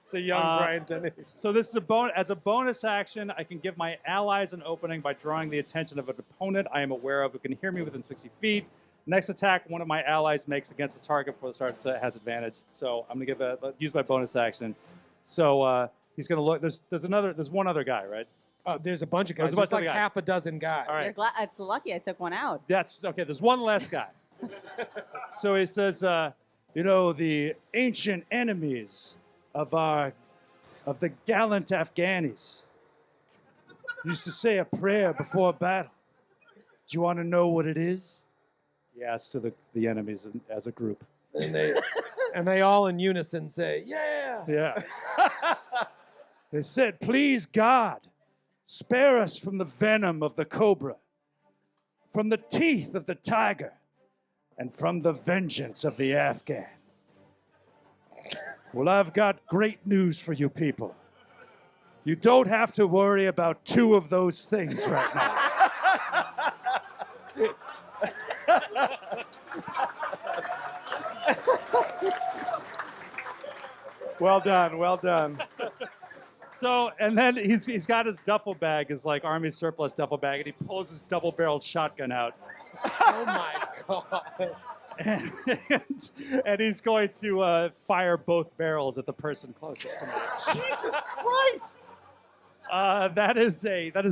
Speaker 1: It's a young Brian Denny.
Speaker 5: So this is as a bonus action, I can give my allies an opening by drawing the attention of an opponent I am aware of who can hear me within 60 feet. Next attack one of my allies makes against the target before the start has advantage. So I'm gonna use my bonus action. So he's gonna look. There's one other guy, right?
Speaker 1: There's a bunch of guys. There's like half a dozen guys.
Speaker 5: All right.
Speaker 4: It's lucky I took one out.
Speaker 5: That's okay. There's one less guy. So he says, the ancient enemies of the gallant Afghanis used to say a prayer before battle. Do you want to know what it is? He asks to the enemies as a group.
Speaker 1: And they all in unison say, yeah.
Speaker 5: Yeah. They said, please God, spare us from the venom of the cobra, from the teeth of the tiger, and from the vengeance of the Afghan. Well, I've got great news for you people. You don't have to worry about two of those things right now.
Speaker 8: Well done, well done.
Speaker 5: So, and then he's got his duffel bag, his like army surplus duffel bag, and he pulls his double-barreled shotgun out.
Speaker 1: Oh my God.
Speaker 5: And he's going to fire both barrels at the person closest to me.
Speaker 1: Jesus Christ.
Speaker 5: That is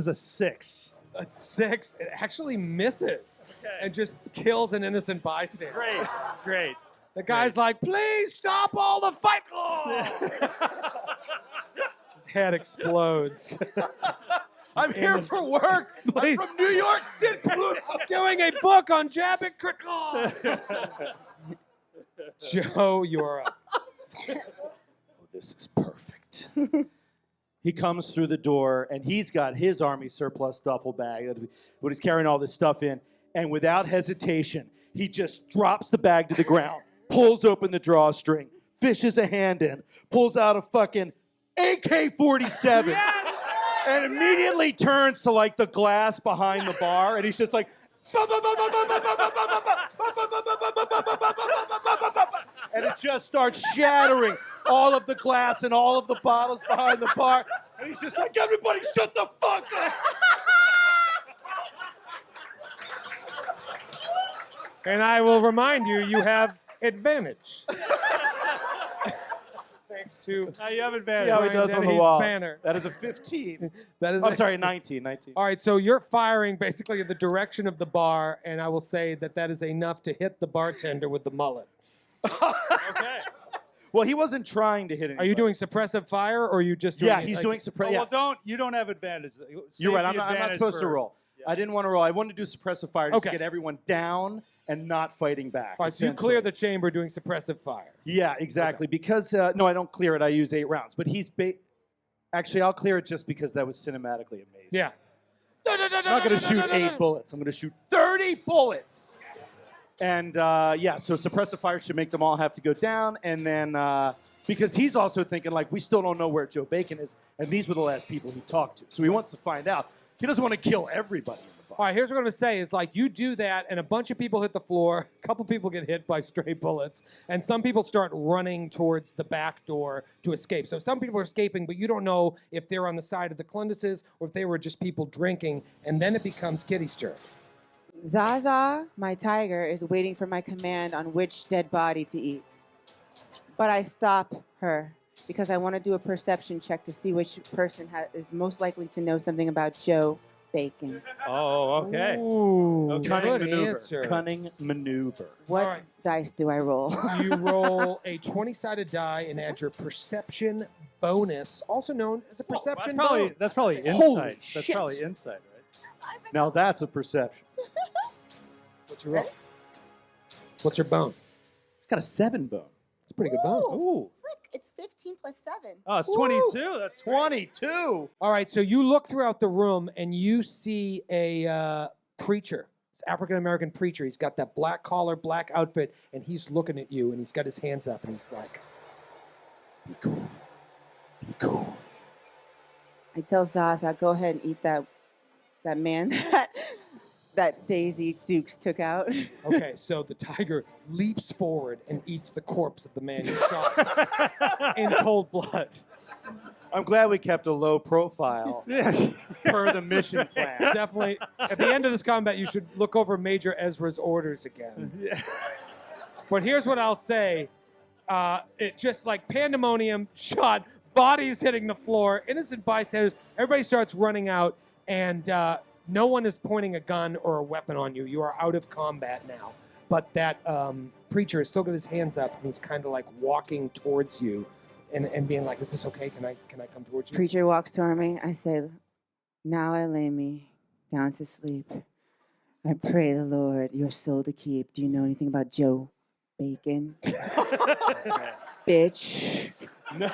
Speaker 5: a 6.
Speaker 1: A 6. It actually misses and just kills an innocent bystander.
Speaker 5: Great.
Speaker 1: The guy's like, please stop all the fight. His head explodes. I'm here for work. I'm from New York City. I'm doing a book on Jabet. Joe, you're up.
Speaker 6: This is perfect. He comes through the door, and he's got his army surplus duffel bag, what he's carrying all this stuff in, and without hesitation, he just drops the bag to the ground, pulls open the drawstring, fishes a hand in, pulls out a fucking AK-47, and immediately turns to like the glass behind the bar, and he's just like, and it just starts shattering all of the glass and all of the bottles behind the bar, and he's just like, everybody shut the fuck up.
Speaker 1: And I will remind you, you have advantage. Thanks to
Speaker 5: You have advantage.
Speaker 8: See how he does on the
Speaker 1: Denny's
Speaker 8: wall.
Speaker 1: banner.
Speaker 6: That is a 15.
Speaker 1: That is
Speaker 6: I'm sorry, 19.
Speaker 1: All right, so you're firing basically in the direction of the bar, and I will say that is enough to hit the bartender with the mullet.
Speaker 5: Okay.
Speaker 6: Well, he wasn't trying to hit anybody.
Speaker 1: Are you doing suppressive fire, or are you just doing
Speaker 6: Yeah,
Speaker 1: it
Speaker 6: he's
Speaker 1: like-
Speaker 6: doing suppressive.
Speaker 5: Well,
Speaker 6: Yes.
Speaker 5: you don't have advantage.
Speaker 6: You're right.
Speaker 5: Save
Speaker 6: I'm
Speaker 5: the
Speaker 6: not
Speaker 5: advantage
Speaker 6: supposed to
Speaker 5: for-
Speaker 6: roll. I didn't want to roll. I wanted to do suppressive fire just
Speaker 1: Okay.
Speaker 6: to get everyone down and not fighting back.
Speaker 1: All right, so you
Speaker 6: essentially.
Speaker 1: clear the chamber doing suppressive fire.
Speaker 6: Yeah, exactly. Because no, I don't clear it. I use 8 rounds. But actually, I'll clear it just because that was cinematically amazing.
Speaker 1: Yeah.
Speaker 6: I'm not going to shoot 8 bullets. I'm going to shoot 30 bullets. And so suppressive fire should make them all have to go down. And then because he's also thinking like we still don't know where Joe Bacon is, and these were the last people he talked to, so he wants to find out. He doesn't want to kill everybody in the bar.
Speaker 1: All right, here's what I'm going to say is like you do that, and a bunch of people hit the floor, a couple people get hit by stray bullets, and some people start running towards the back door to escape. So some people are escaping, but you don't know if they're on the side of the Clinduses or if they were just people drinking, and then it becomes Kitty's turn.
Speaker 3: Zaza, my tiger, is waiting for my command on which dead body to eat. But I stop her because I want to do a perception check to see which person is most likely to know something about Joe Bacon.
Speaker 5: Oh, okay.
Speaker 1: Ooh,
Speaker 6: Cunning
Speaker 1: good
Speaker 6: maneuver.
Speaker 1: answer.
Speaker 6: Cunning maneuver.
Speaker 3: What
Speaker 1: All right.
Speaker 3: dice do I roll?
Speaker 1: You roll a 20-sided die and add your perception bonus, also known as a perception bonus.
Speaker 5: That's probably
Speaker 1: Holy
Speaker 5: insight. That's
Speaker 1: shit.
Speaker 5: probably insight, right?
Speaker 6: Now that's a perception.
Speaker 1: What's your roll? What's your bone?
Speaker 6: It's got a 7 bone.
Speaker 1: It's a pretty good bone.
Speaker 5: Ooh.
Speaker 3: Frick, it's 15 plus 7.
Speaker 5: Oh, it's 22. That's
Speaker 6: 22.
Speaker 1: All right, so you look throughout the room and you see a preacher. It's an African-American preacher. He's got that black collar, black outfit, and he's looking at you, and he's got his hands up, and he's like, be cool. Be cool.
Speaker 3: I tell Zaza, go ahead and eat that man that Daisy Dukes took out.
Speaker 1: Okay, so the tiger leaps forward and eats the corpse of the man you shot in cold blood.
Speaker 6: I'm glad we kept a low profile per the mission plan.
Speaker 1: Definitely. At the end of this combat, you should look over Major Ezra's orders again. But here's what I'll say. It just like pandemonium, shot, bodies hitting the floor, innocent bystanders. Everybody starts running out, and no one is pointing a gun or a weapon on you. You are out of combat now. But that preacher has still got his hands up, and he's kind of like walking towards you. And being like, is this okay? Can I come towards you?
Speaker 3: Preacher walks toward me. I say, now I lay me down to sleep. I pray the Lord your soul to keep. Do you know anything about Joe Bacon? Bitch.
Speaker 5: No.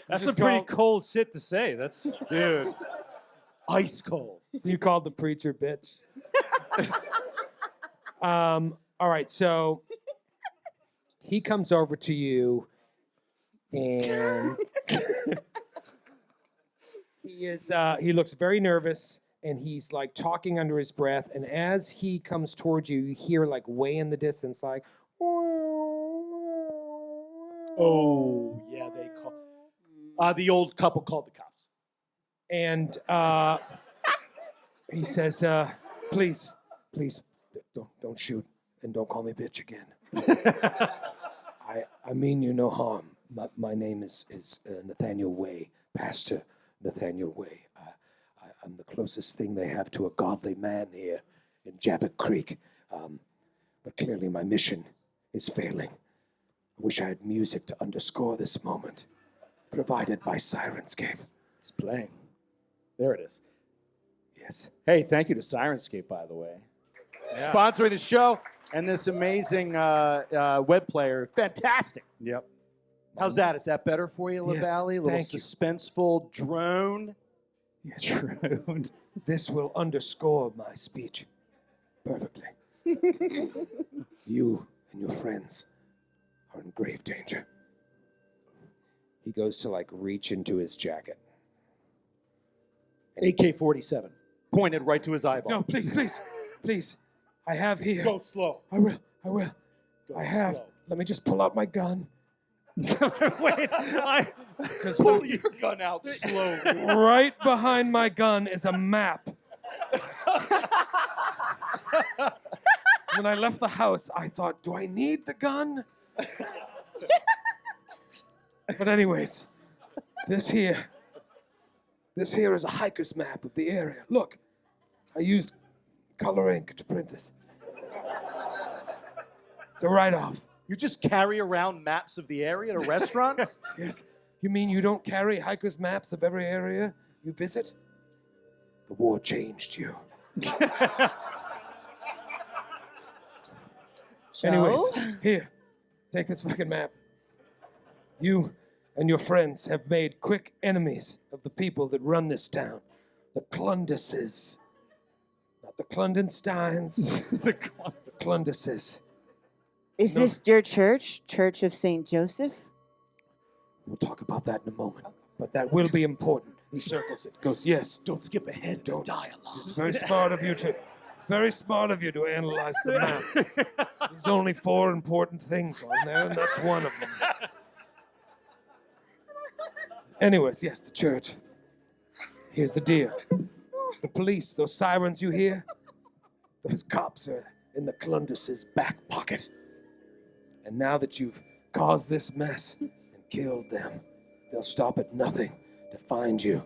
Speaker 5: That's a pretty cold shit to say. That's
Speaker 6: Dude, ice cold.
Speaker 1: So you called the preacher bitch. All right, so he comes over to you, and he looks very nervous, and he's like talking under his breath. And as he comes towards you, you hear like way in the distance, like,
Speaker 6: Oh, yeah, they call. The old couple called the cops.
Speaker 1: And he says, please, don't shoot, and don't call me bitch again. I mean you no harm. My name is Nathaniel Way, Pastor Nathaniel Way. I'm the closest thing they have to a godly man here in Jabet Creek. But clearly my mission is failing. I wish I had music to underscore this moment, provided by Sirenscape.
Speaker 6: It's playing. There it is.
Speaker 1: Yes.
Speaker 6: Hey, thank you to Sirenscape, by the way. Yeah. Sponsoring the show and this amazing web player. Fantastic.
Speaker 5: Yep.
Speaker 6: How's that? Is that better for you,
Speaker 1: Yes,
Speaker 6: Lavalee? A little
Speaker 1: thank you.
Speaker 6: suspenseful drone?
Speaker 1: Yes. Drone. This will underscore my speech perfectly. You and your friends are in grave danger. He goes to like reach into his jacket.
Speaker 6: AK-47. Pointed right to his eyeball.
Speaker 1: No, please. I have here.
Speaker 6: Go slow.
Speaker 1: I will.
Speaker 6: Go
Speaker 1: I have.
Speaker 6: slow.
Speaker 1: Let me just pull out my gun.
Speaker 5: Wait,
Speaker 6: Pull your gun out slowly.
Speaker 1: Right behind my gun is a map. When I left the house, I thought, do I need the gun? But anyways, this here is a hiker's map of the area. Look, I used color ink to print this. It's a write-off.
Speaker 6: You just carry around maps of the area to restaurants?
Speaker 1: Yes. You mean you don't carry hiker's maps of every area you visit? The war changed you. Anyways, here, take this fucking map. You and your friends have made quick enemies of the people that run this town. The Clunduses. Not the Clundensteins. The Clunduses.
Speaker 3: Is this your church? Church of St. Joseph?
Speaker 1: We'll talk about that in a moment. But that will be important. He circles it. Goes, yes.
Speaker 6: Don't skip ahead. Don't dialogue.
Speaker 1: It's very smart of you to analyze the map. There's only 4 important things on there, and that's one of them. Anyways, yes, the church. Here's the deal. The police, those sirens you hear, those cops are in the Clundus's back pocket. And now that you've caused this mess and killed them, they'll stop at nothing to find you.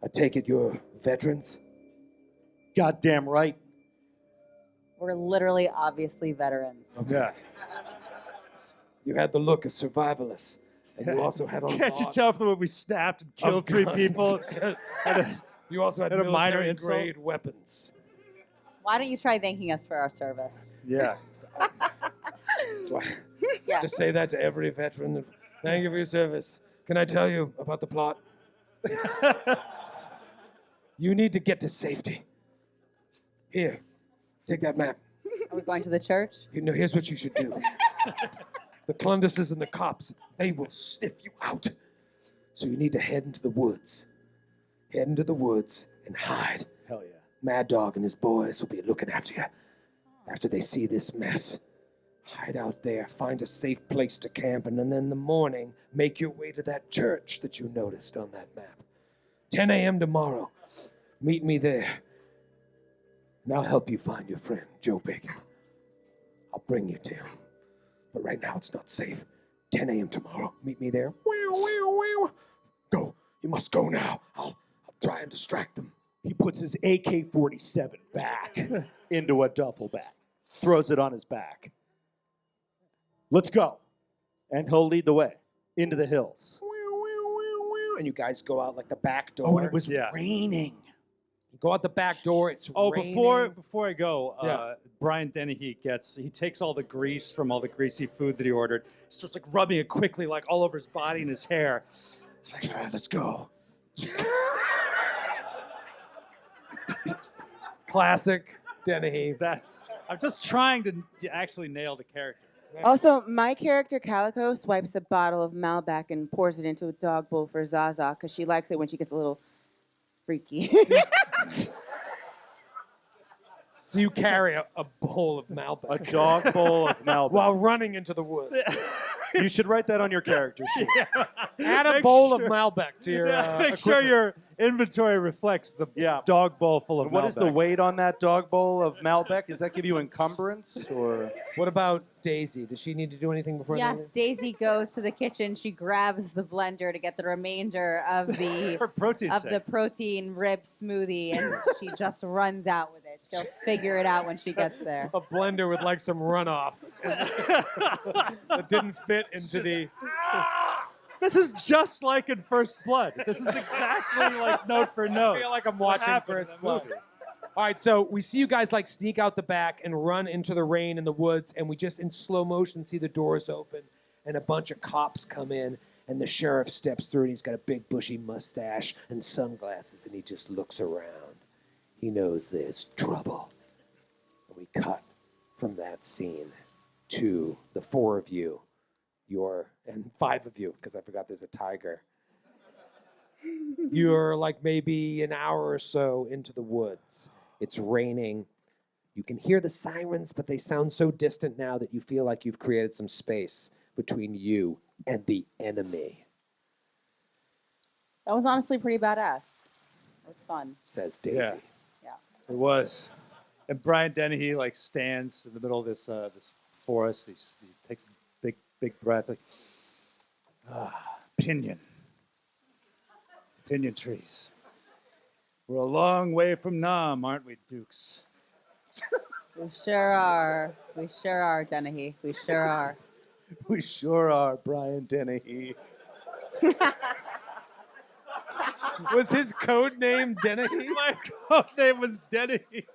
Speaker 1: I take it you're veterans?
Speaker 6: Goddamn right.
Speaker 4: We're literally, obviously veterans.
Speaker 1: Okay. You had the look of survivalists. And you also had on
Speaker 5: Can't you tell from when we snapped and killed 3 people?
Speaker 1: Yes. You also had
Speaker 5: Had a minor
Speaker 1: military-grade weapons.
Speaker 4: Why don't you try thanking us for our service?
Speaker 5: Yeah.
Speaker 1: Do I
Speaker 4: Yeah.
Speaker 1: just say that to every veteran? Thank you for your service. Can I tell you about the plot? You need to get to safety. Here, take that map.
Speaker 4: Are we going to the church?
Speaker 1: Here's what you should do. The Clunduses and the cops, they will sniff you out. So you need to head into the woods. Head into the woods and hide.
Speaker 6: Hell yeah.
Speaker 7: Mad Dog and his boys will be looking after you after they see this mess. Hide out there, find a safe place to camp, and then in the morning, make your way to that church that you noticed on that map. 10 a.m. tomorrow. Meet me there. And I'll help you find your friend, Joe Bacon. I'll bring you to him. But right now, it's not safe. 10 a.m. tomorrow. Meet me there. Go. You must go now. I'll try and distract them.
Speaker 6: He puts his AK-47 back into a duffel bag, throws it on his back. Let's go. And he'll lead the way into the hills.
Speaker 7: And you guys go out like the back door.
Speaker 6: Oh, and it was raining.
Speaker 7: You go out the back door. It's raining.
Speaker 5: Before I go,
Speaker 1: Yeah.
Speaker 5: Brian Dennehy he takes all the grease from all the greasy food that he ordered. He starts like rubbing it quickly, like all over his body and his hair.
Speaker 7: It's like, all right, let's go.
Speaker 1: Classic Dennehy.
Speaker 5: I'm just trying to actually nail the character.
Speaker 3: Also, my character, Calico, swipes a bottle of Malbec and pours it into a dog bowl for Zaza because she likes it when she gets a little freaky.
Speaker 1: So you carry a bowl of Malbec.
Speaker 6: A dog bowl of Malbec.
Speaker 1: While running into the woods.
Speaker 6: You should write that on your character sheet.
Speaker 1: Add a
Speaker 5: Make
Speaker 1: bowl of
Speaker 5: sure-
Speaker 1: Malbec to your
Speaker 5: Make sure your inventory reflects the dog bowl full of
Speaker 6: What
Speaker 5: Malbec.
Speaker 6: is the weight on that dog bowl of Malbec? Does that give you encumbrance? Or
Speaker 1: What about Daisy? Does she need to do anything before
Speaker 4: Yes, Daisy goes to the kitchen. She grabs the blender to get the remainder of the
Speaker 5: Her protein
Speaker 4: of
Speaker 5: shake.
Speaker 4: the protein rib smoothie, and she just runs out with it. She'll figure it out when she gets there.
Speaker 1: a blender with like some runoff that didn't fit into the...
Speaker 5: This is just like in First Blood. This is exactly like note for note.
Speaker 1: I feel like I'm
Speaker 5: what
Speaker 1: watching
Speaker 5: happened in
Speaker 1: First
Speaker 5: the
Speaker 1: Blood.
Speaker 5: movie.
Speaker 1: All right, so we see you guys like sneak out the back and run into the rain in the woods, and we just in slow motion see the doors open and a bunch of cops come in, and the sheriff steps through, and he's got a big bushy mustache and sunglasses, and he just looks around. He knows there's trouble. And we cut from that scene to the four of you, and five of you, because I forgot there's a tiger. You're like maybe an hour or so into the woods. It's raining. You can hear the sirens, but they sound so distant now that you feel like you've created some space between you and the enemy,
Speaker 4: That was honestly pretty badass. It was fun.
Speaker 1: says Daisy.
Speaker 5: Yeah. It was. And Brian Dennehy like stands in the middle of this this forest. He takes a big breath. Like, pinyon trees. We're a long way from Nam, aren't we, Dukes?
Speaker 4: We sure are. We sure are, Dennehy. We sure are.
Speaker 6: we sure are, Brian Dennehy.
Speaker 1: Was his code name Dennehy?
Speaker 5: My code name was Dennehy.